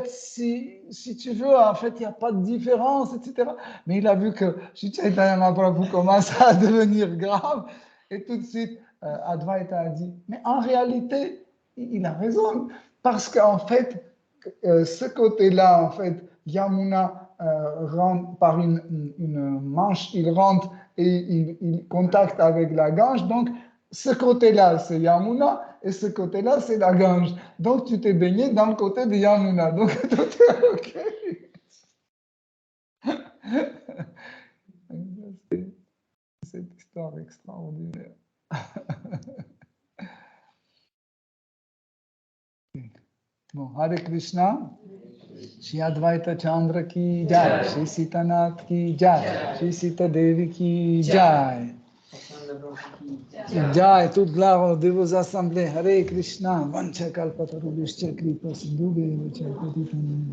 Speaker 1: si tu veux, en fait, il n'y a pas de différence, etc. Mais il a vu que Chaitanya Mahaprabhu commence à devenir grave. Et tout de suite, Advaita a dit, mais en réalité, il a raison, parce qu'en fait, ce côté-là, en fait, Yamuna rentre par une manche, il rentre et il contacte avec la Gange, donc ce côté-là, c'est Yamuna, et ce côté-là, c'est la Gange. Donc, tu t'es baigné dans le côté de Yamuna, donc tout est OK. C'est cette histoire extraordinaire. Bon, Hare Krishna, Shri Advaita Chandra ki jai, Shri Sitanath ki jai, Shri Sita Devi ki jai. Jai, toute gloire de vos assemblées. Hare Krishna, Vancha Kalpatarubhishcha Kripa Sindhu Veva Cha Patitanam.